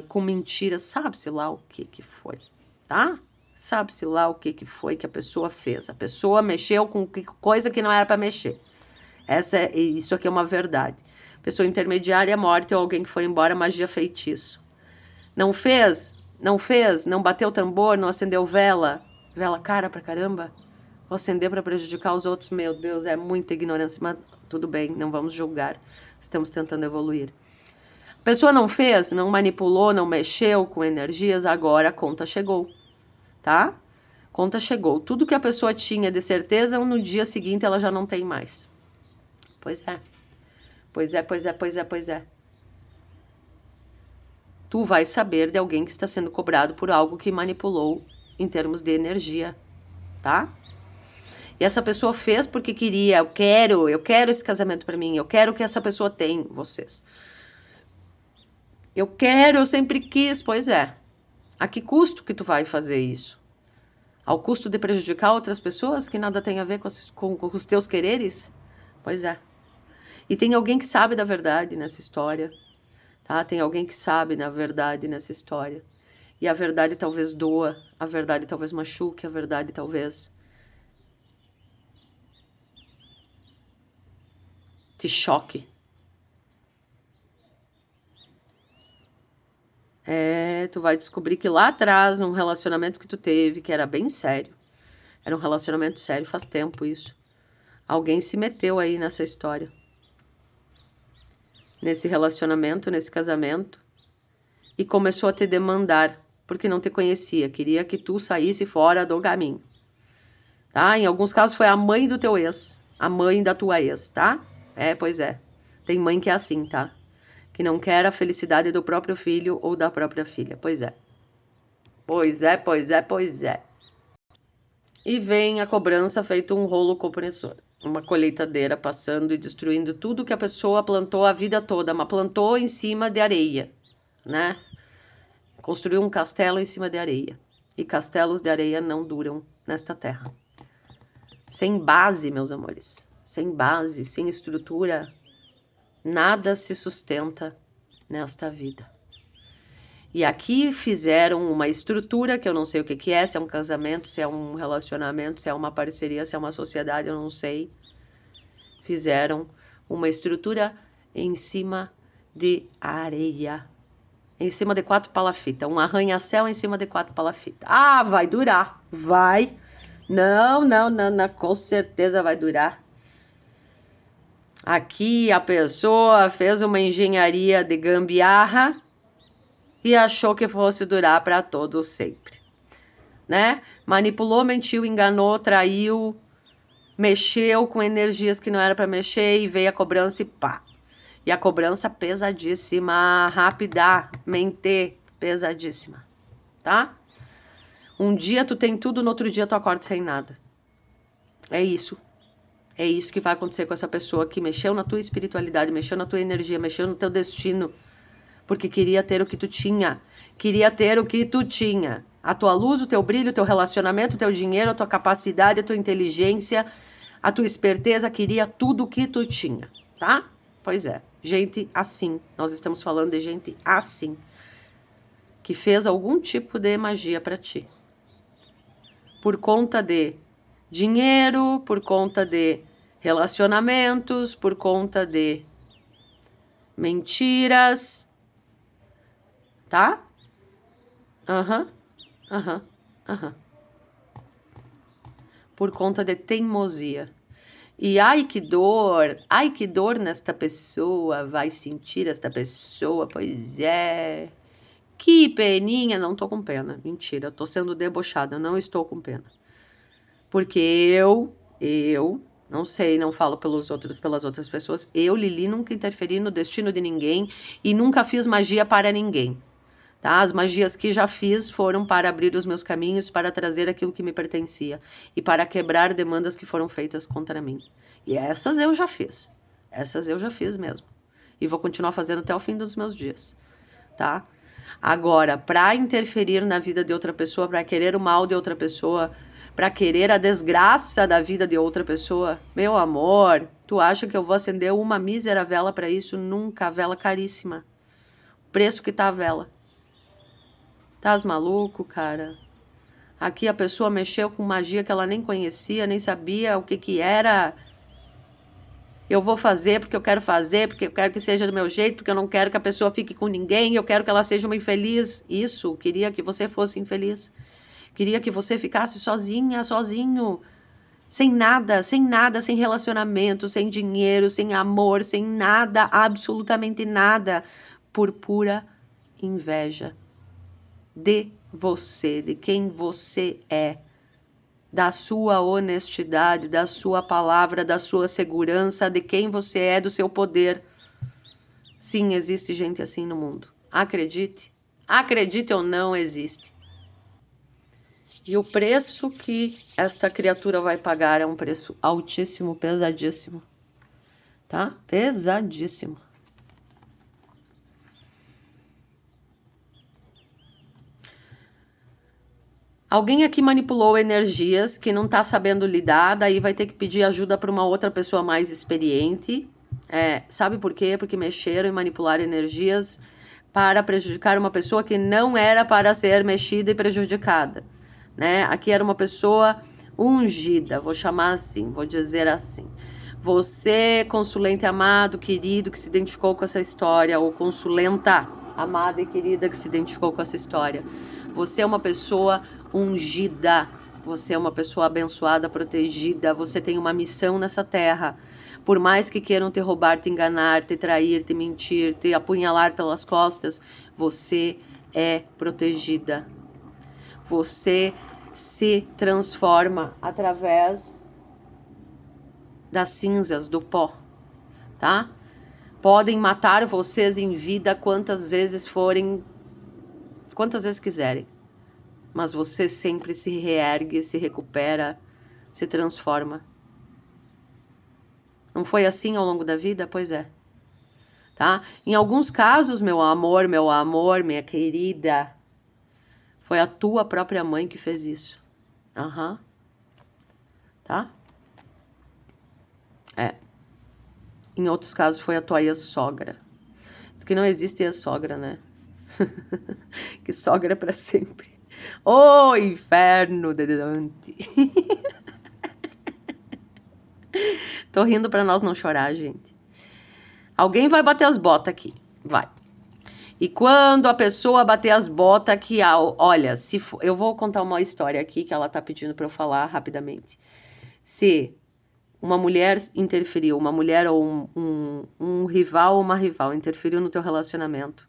com mentiras, sabe-se lá o que foi, tá? Sabe-se lá o que foi que a pessoa fez. A pessoa mexeu com coisa que não era para mexer. Isso aqui é uma verdade. Pessoa intermediária, morte ou alguém que foi embora, magia, feitiço. Não fez, não bateu tambor, não acendeu vela cara pra caramba, vou acender para prejudicar os outros, meu Deus, é muita ignorância, mas tudo bem, não vamos julgar, estamos tentando evoluir. A pessoa não fez, não manipulou, não mexeu com energias, agora a conta chegou, tá? Conta chegou. Tudo que a pessoa tinha de certeza, no dia seguinte ela já não tem mais. Pois é. Pois é. Tu vai saber de alguém que está sendo cobrado por algo que manipulou em termos de energia, tá? E essa pessoa fez porque queria, eu quero esse casamento para mim, eu quero que essa pessoa tenha, vocês. Eu sempre quis, pois é. A que custo que tu vai fazer isso? Ao custo de prejudicar outras pessoas que nada tem a ver com os teus quereres? Pois é. E tem alguém que sabe da verdade nessa história, tá? Tem alguém que sabe da verdade nessa história. E a verdade talvez doa, a verdade talvez machuque, a verdade talvez te choque. Tu vai descobrir que lá atrás, num relacionamento que tu teve, que era bem sério, era um relacionamento sério, faz tempo isso, alguém se meteu aí nessa história. Nesse relacionamento, nesse casamento, e começou a te demandar, porque não te conhecia, queria que tu saísse fora do caminho. Tá? Em alguns casos foi a mãe do teu ex, a mãe da tua ex, tá? Pois é. Tem mãe que é assim, tá? Que não quer a felicidade do próprio filho ou da própria filha. Pois é. Pois é. E vem a cobrança feito um rolo compressor. uma colheitadeira passando e destruindo tudo que a pessoa plantou a vida toda, mas plantou em cima de areia, né? Construiu um castelo em cima de areia. E castelos de areia não duram nesta terra. Sem base, meus amores, sem base, sem estrutura, nada se sustenta nesta vida. E aqui fizeram uma estrutura que eu não sei o que é, se é um casamento, se é um relacionamento, se é uma parceria, se é uma sociedade, eu não sei. Fizeram uma estrutura em cima de areia. Em cima de 4 palafitas. Um arranha-céu em cima de 4 palafitas. Ah, vai durar. Vai. Não, com certeza vai durar. Aqui a pessoa fez uma engenharia de gambiarra e achou que fosse durar para todo sempre, né? Manipulou, mentiu, enganou, traiu, mexeu com energias que não era para mexer e veio a cobrança e pá. E a cobrança pesadíssima, rapidamente pesadíssima, tá? Um dia tu tem tudo, no outro dia tu acorda sem nada. É isso. É isso que vai acontecer com essa pessoa que mexeu na tua espiritualidade, mexeu na tua energia, mexeu no teu destino, porque queria ter o que tu tinha. Queria ter o que tu tinha. A tua luz, o teu brilho, o teu relacionamento, o teu dinheiro, a tua capacidade, a tua inteligência, a tua esperteza, queria tudo o que tu tinha, tá? Pois é, gente assim. Nós estamos falando de gente assim, que fez algum tipo de magia pra ti. Por conta de dinheiro, por conta de relacionamentos, por conta de mentiras, tá? Aham. Por conta de teimosia. E ai que dor nesta pessoa, vai sentir esta pessoa, pois é. Que peninha, não tô com pena, mentira, eu tô sendo debochada, eu não estou com pena. Porque eu, não sei, não falo pelas outras pessoas, eu, Lili, nunca interferi no destino de ninguém e nunca fiz magia para ninguém. Tá? As magias que já fiz foram para abrir os meus caminhos, para trazer aquilo que me pertencia e para quebrar demandas que foram feitas contra mim. E essas eu já fiz. Essas eu já fiz mesmo. E vou continuar fazendo até o fim dos meus dias. Tá? Agora, para interferir na vida de outra pessoa, para querer o mal de outra pessoa, para querer a desgraça da vida de outra pessoa, meu amor, tu acha que eu vou acender uma mísera vela para isso? Nunca, vela caríssima. O preço que tá a vela. Tás maluco, cara? Aqui a pessoa mexeu com magia que ela nem conhecia, nem sabia o que era. Eu vou fazer porque eu quero fazer, porque eu quero que seja do meu jeito, porque eu não quero que a pessoa fique com ninguém, eu quero que ela seja uma infeliz. Isso, queria que você fosse infeliz. Queria que você ficasse sozinha, sozinho. Sem nada, sem relacionamento, sem dinheiro, sem amor, sem nada, absolutamente nada. Por pura inveja de você, de quem você é, da sua honestidade, da sua palavra, da sua segurança, de quem você é, do seu poder. Sim, existe gente assim no mundo. Acredite. Acredite ou não, existe. E o preço que esta criatura vai pagar é um preço altíssimo, pesadíssimo. Tá? Pesadíssimo. Alguém aqui manipulou energias que não tá sabendo lidar, daí vai ter que pedir ajuda para uma outra pessoa mais experiente. Sabe por quê? Porque mexeram e manipularam energias para prejudicar uma pessoa que não era para ser mexida e prejudicada, né? Aqui era uma pessoa ungida, vou chamar assim, vou dizer assim. Você, consulente amado, querido, que se identificou com essa história, ou consulenta amada e querida que se identificou com essa história, você é uma pessoa ungida, você é uma pessoa abençoada, protegida, você tem uma missão nessa terra. Por mais que queiram te roubar, te enganar, te trair, te mentir, te apunhalar pelas costas, você é protegida. Você se transforma através das cinzas, do pó, tá? Podem matar vocês em vida quantas vezes quiserem. Mas você sempre se reergue, se recupera, se transforma. Não foi assim ao longo da vida? Pois é. Tá? Em alguns casos, meu amor, minha querida, foi a tua própria mãe que fez isso. Aham. Tá? É. Em outros casos, foi a tua ex-sogra. Diz que não existe ex-sogra, né? Que sogra é pra sempre. Ô, inferno de Dante. Tô rindo pra nós não chorar, gente. Alguém vai bater as botas aqui. Vai. E quando a pessoa bater as botas aqui, olha, se for, eu vou contar uma história aqui que ela tá pedindo pra eu falar rapidamente. Se uma mulher interferiu, uma mulher ou um rival ou uma rival interferiu no teu relacionamento,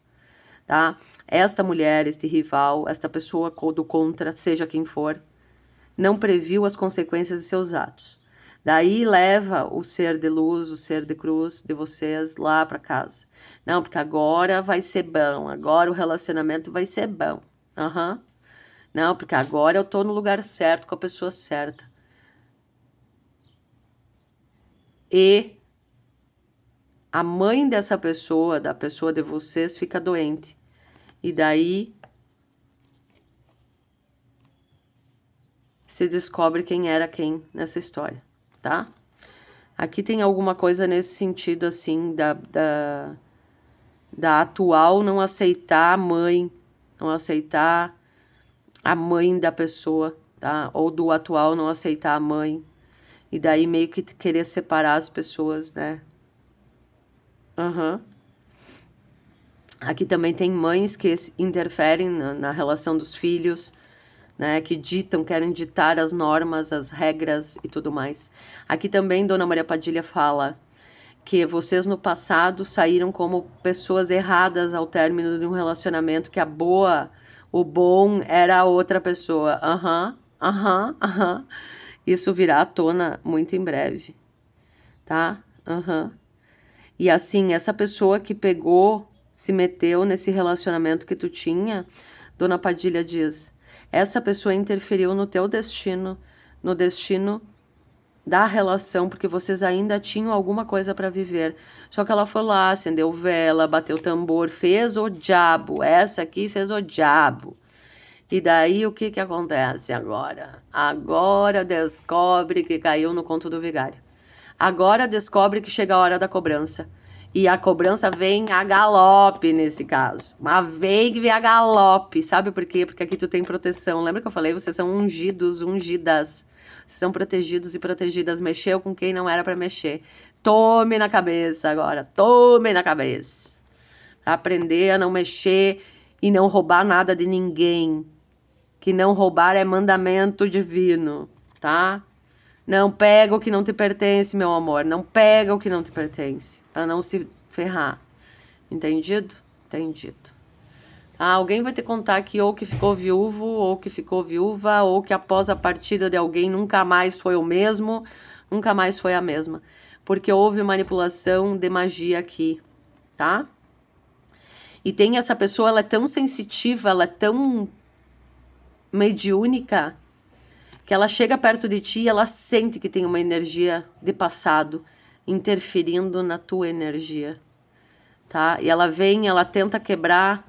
tá? Esta mulher, este rival, esta pessoa do contra, seja quem for, não previu as consequências de seus atos. Daí leva o ser de luz, o ser de cruz de vocês lá para casa. Não, porque agora vai ser bom, agora o relacionamento vai ser bom. Uhum. Não, porque agora eu tô no lugar certo, com a pessoa certa. E a mãe dessa pessoa, da pessoa de vocês, fica doente. E daí se descobre quem era quem nessa história, tá? Aqui tem alguma coisa nesse sentido, assim, da atual não aceitar a mãe, não aceitar a mãe da pessoa, tá? Ou do atual não aceitar a mãe. E daí meio que querer separar as pessoas, né? Aham. Aqui também tem mães que interferem na relação dos filhos, né, que querem ditar as normas, as regras e tudo mais. Aqui também Dona Maria Padilha fala que vocês no passado saíram como pessoas erradas ao término de um relacionamento, que o bom era a outra pessoa. Aham, aham, aham. Isso virá à tona muito em breve, tá? Aham. E assim, essa pessoa que se meteu nesse relacionamento que tu tinha, Dona Padilha diz, essa pessoa interferiu no teu destino, no destino da relação, porque vocês ainda tinham alguma coisa para viver. Só que ela foi lá, acendeu vela, bateu tambor, fez o diabo. Essa aqui fez o diabo. E daí o que acontece agora? Agora descobre que caiu no conto do vigário. Agora descobre que chega a hora da cobrança. E a cobrança vem a galope nesse caso. Mas vem a galope. Sabe por quê? Porque aqui tu tem proteção. Lembra que eu falei? Vocês são ungidos, ungidas. Vocês são protegidos e protegidas. Mexeu com quem não era pra mexer. Tome na cabeça agora. Tome na cabeça. Pra aprender a não mexer e não roubar nada de ninguém. Que não roubar é mandamento divino, tá? Não pega o que não te pertence, meu amor. Não pega o que não te pertence. Para não se ferrar. Entendido? Entendido. Alguém vai te contar que ou que ficou viúvo, ou que ficou viúva, ou que após a partida de alguém nunca mais foi o mesmo, nunca mais foi a mesma. Porque houve manipulação de magia aqui, tá? E tem essa pessoa, ela é tão sensitiva, ela é tão mediúnica, que ela chega perto de ti e ela sente que tem uma energia de passado interferindo na tua energia, tá? E ela vem, ela tenta quebrar,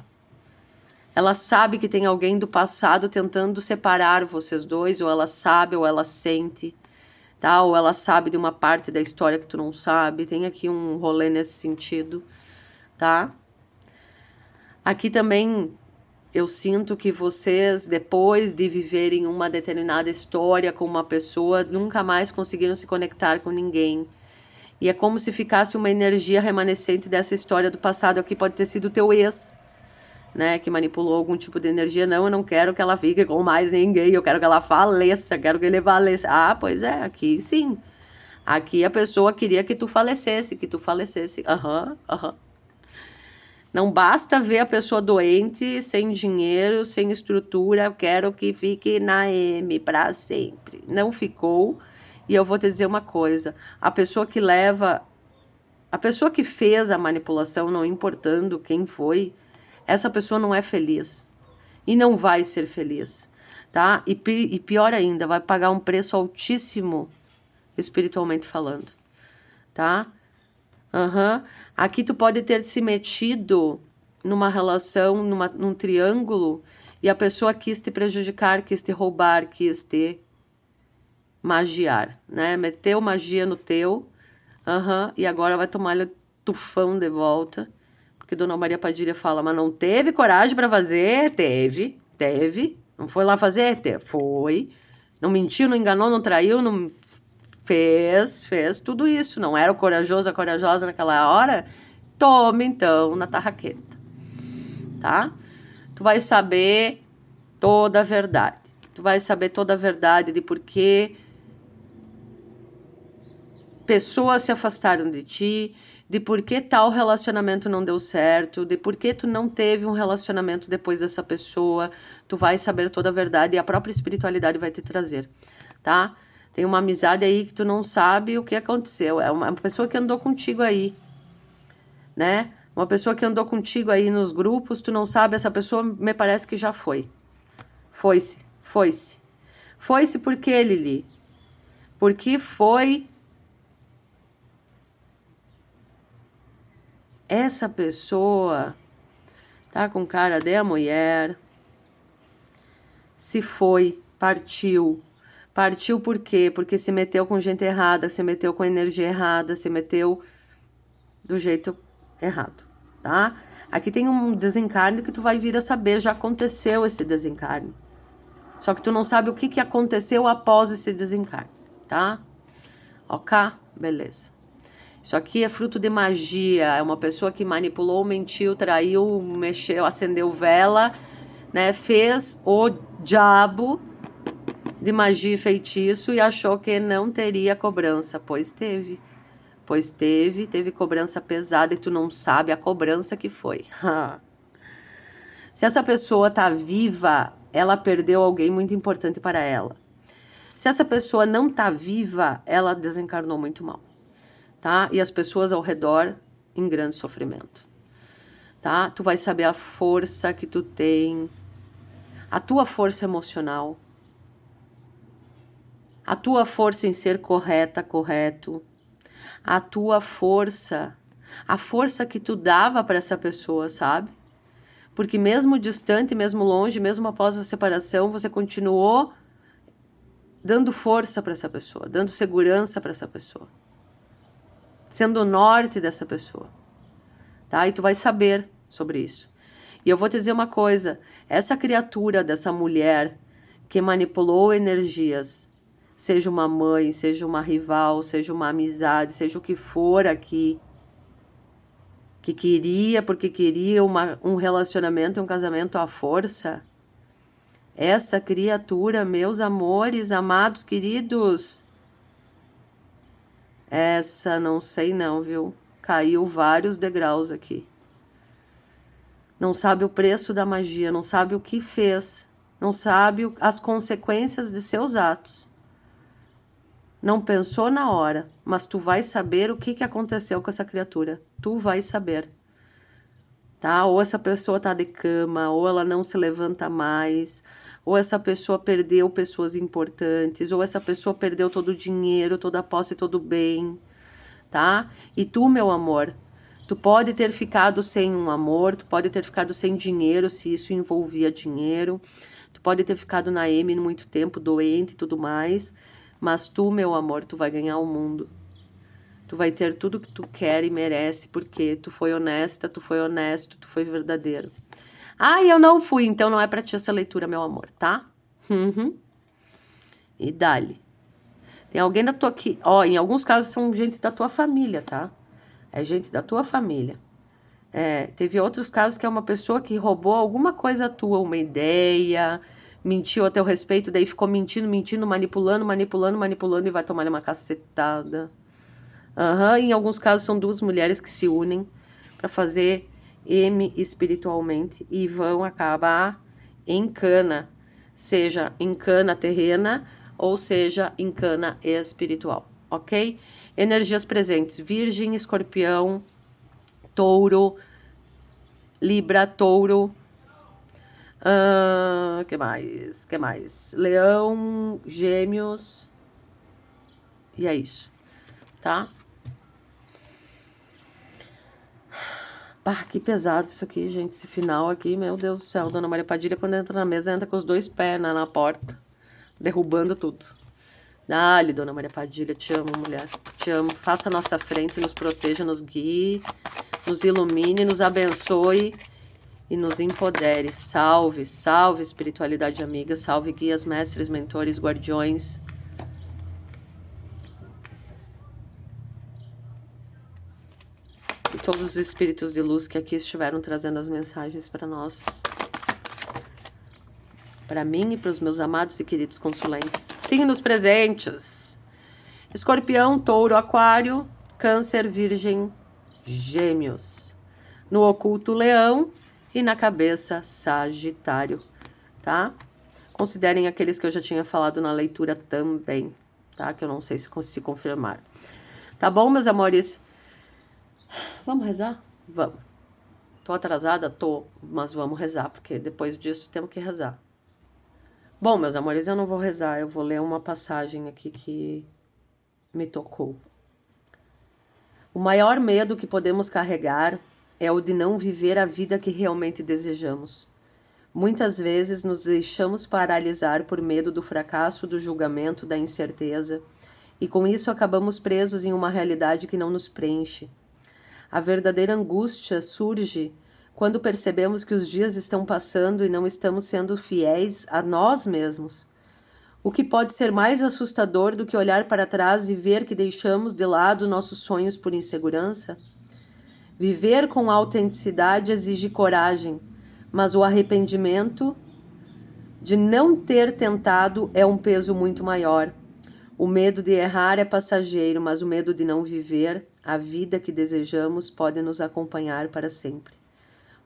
ela sabe que tem alguém do passado tentando separar vocês dois, ou ela sabe, ou ela sente, tá? Ou ela sabe de uma parte da história que tu não sabe, tem aqui um rolê nesse sentido, tá? Aqui também eu sinto que vocês, depois de viverem uma determinada história com uma pessoa, nunca mais conseguiram se conectar com ninguém. E é como se ficasse uma energia remanescente dessa história do passado. Aqui pode ter sido teu ex, né? Que manipulou algum tipo de energia. Não, eu não quero que ela fique com mais ninguém. Eu quero que ela faleça. Eu quero que ele faleça. Ah, pois é, aqui sim. Aqui a pessoa queria que tu falecesse. Aham, aham. Não basta ver a pessoa doente, sem dinheiro, sem estrutura, eu quero que fique na M para sempre. Não ficou. E eu vou te dizer uma coisa, a pessoa que fez a manipulação, não importando quem foi, essa pessoa não é feliz. E não vai ser feliz, tá? E pior ainda, vai pagar um preço altíssimo, espiritualmente falando. tá? Aham. Aqui tu pode ter se metido numa relação, num triângulo, e a pessoa quis te prejudicar, quis te roubar, quis te magiar, né? Meteu magia no teu, e agora vai tomar-lhe tufão de volta, porque Dona Maria Padilha fala, mas não teve coragem para fazer? Teve. Não foi lá fazer? Foi. Não mentiu, não enganou, não traiu, não fez tudo isso. Não era o corajoso, a corajosa naquela hora? Tome, então, na tarraqueta, tá? Tu vai saber toda a verdade. Tu vai saber toda a verdade de por que pessoas se afastaram de ti, de por que tal relacionamento não deu certo, de por que tu não teve um relacionamento depois dessa pessoa. Tu vai saber toda a verdade e a própria espiritualidade vai te trazer, tá? Tem uma amizade aí que tu não sabe o que aconteceu. É uma pessoa que andou contigo aí, né? Uma pessoa que andou contigo aí nos grupos, tu não sabe, essa pessoa me parece que já foi. Foi-se. Foi-se por quê, Lili? Porque foi essa pessoa, tá com cara de a mulher, se foi, partiu. Partiu por quê? Porque se meteu com gente errada, se meteu com energia errada, se meteu do jeito errado, tá? Aqui tem um desencarne que tu vai vir a saber, já aconteceu esse desencarne. Só que tu não sabe o que aconteceu após esse desencarne, tá? Ok? Beleza. Isso aqui é fruto de magia, é uma pessoa que manipulou, mentiu, traiu, mexeu, acendeu vela, né? Fez o diabo de magia e feitiço e achou que não teria cobrança, pois teve. Pois teve cobrança pesada e tu não sabe a cobrança que foi. Se essa pessoa tá viva, ela perdeu alguém muito importante para ela. Se essa pessoa não tá viva, ela desencarnou muito mal, tá? E as pessoas ao redor em grande sofrimento, tá? Tu vai saber a força que tu tem, a tua força emocional, a tua força em ser correta, correto, a tua força, a força que tu dava para essa pessoa, sabe? Porque mesmo distante, mesmo longe, mesmo após a separação, você continuou dando força para essa pessoa, dando segurança para essa pessoa, sendo o norte dessa pessoa, tá? E tu vai saber sobre isso. E eu vou te dizer uma coisa, essa criatura dessa mulher que manipulou energias, seja uma mãe, seja uma rival, seja uma amizade, seja o que for aqui, que queria, porque queria um relacionamento, um casamento à força, essa criatura, meus amores, amados, queridos, essa não sei não, viu? Caiu vários degraus aqui. Não sabe o preço da magia, não sabe o que fez, não sabe as consequências de seus atos. Não pensou na hora, mas tu vai saber o que aconteceu com essa criatura. Tu vai saber. Tá? Ou essa pessoa tá de cama, ou ela não se levanta mais, ou essa pessoa perdeu pessoas importantes, ou essa pessoa perdeu todo o dinheiro, toda a posse, todo o bem, tá? E tu, meu amor, tu pode ter ficado sem um amor, tu pode ter ficado sem dinheiro, se isso envolvia dinheiro, tu pode ter ficado na M muito tempo, doente e tudo mais, mas tu, meu amor, tu vai ganhar o mundo. Tu vai ter tudo que tu quer e merece, porque tu foi honesta, tu foi honesto, tu foi verdadeiro. Ah, eu não fui, então não é pra ti essa leitura, meu amor, tá? E dali. Tem alguém da tua... Ó, em alguns casos são gente da tua família, tá? É gente da tua família. Teve outros casos que é uma pessoa que roubou alguma coisa tua, uma ideia, mentiu a teu respeito, daí ficou mentindo, manipulando e vai tomar uma cacetada. Em alguns casos são duas mulheres que se unem para fazer M espiritualmente e vão acabar em cana, seja em cana terrena ou seja em cana espiritual, ok? Energias presentes: Virgem, Escorpião, Touro, Libra, Touro, que mais? Leão, Gêmeos, e é isso, tá? Pá, que pesado isso aqui, gente. Esse final aqui, meu Deus do céu. Dona Maria Padilha, quando entra na mesa, entra com os dois pés na porta, derrubando tudo. Dale, Dona Maria Padilha, te amo, mulher. Te amo. Faça a nossa frente, nos proteja, nos guie, nos ilumine, nos abençoe e nos empodere. Salve, salve, espiritualidade amiga. Salve, guias, mestres, mentores, guardiões. E todos os espíritos de luz que aqui estiveram trazendo as mensagens para nós. Para mim e para os meus amados e queridos consulentes. Signos presentes. Escorpião, Touro, Aquário, Câncer, Virgem, Gêmeos. No oculto, Leão e na cabeça, Sagitário, tá? Considerem aqueles que eu já tinha falado na leitura também, tá? Que eu não sei se confirmar. Tá bom, meus amores? Vamos rezar? Vamos. Tô atrasada? Tô, mas vamos rezar, porque depois disso temos que rezar. Bom, meus amores, eu não vou rezar, eu vou ler uma passagem aqui que me tocou. O maior medo que podemos carregar é o de não viver a vida que realmente desejamos. Muitas vezes nos deixamos paralisar por medo do fracasso, do julgamento, da incerteza, e com isso acabamos presos em uma realidade que não nos preenche. A verdadeira angústia surge quando percebemos que os dias estão passando e não estamos sendo fiéis a nós mesmos. O que pode ser mais assustador do que olhar para trás e ver que deixamos de lado nossos sonhos por insegurança? Viver com autenticidade exige coragem, mas o arrependimento de não ter tentado é um peso muito maior. O medo de errar é passageiro, mas o medo de não viver a vida que desejamos pode nos acompanhar para sempre.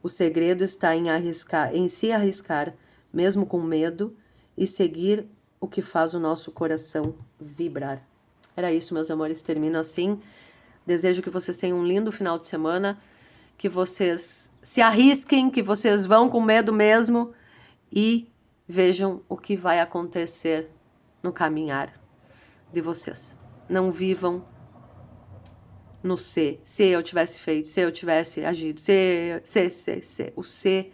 O segredo está em se arriscar, mesmo com medo, e seguir o que faz o nosso coração vibrar. Era isso, meus amores, termino assim. Desejo que vocês tenham um lindo final de semana, que vocês se arrisquem, que vocês vão com medo mesmo e vejam o que vai acontecer no caminhar de vocês. Não vivam no ser. Se eu tivesse feito, se eu tivesse agido, se. O ser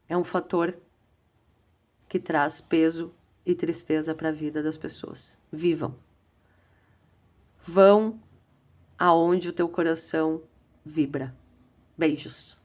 é um fator que traz peso e tristeza para a vida das pessoas. Vivam. Vão aonde o teu coração vibra. Beijos.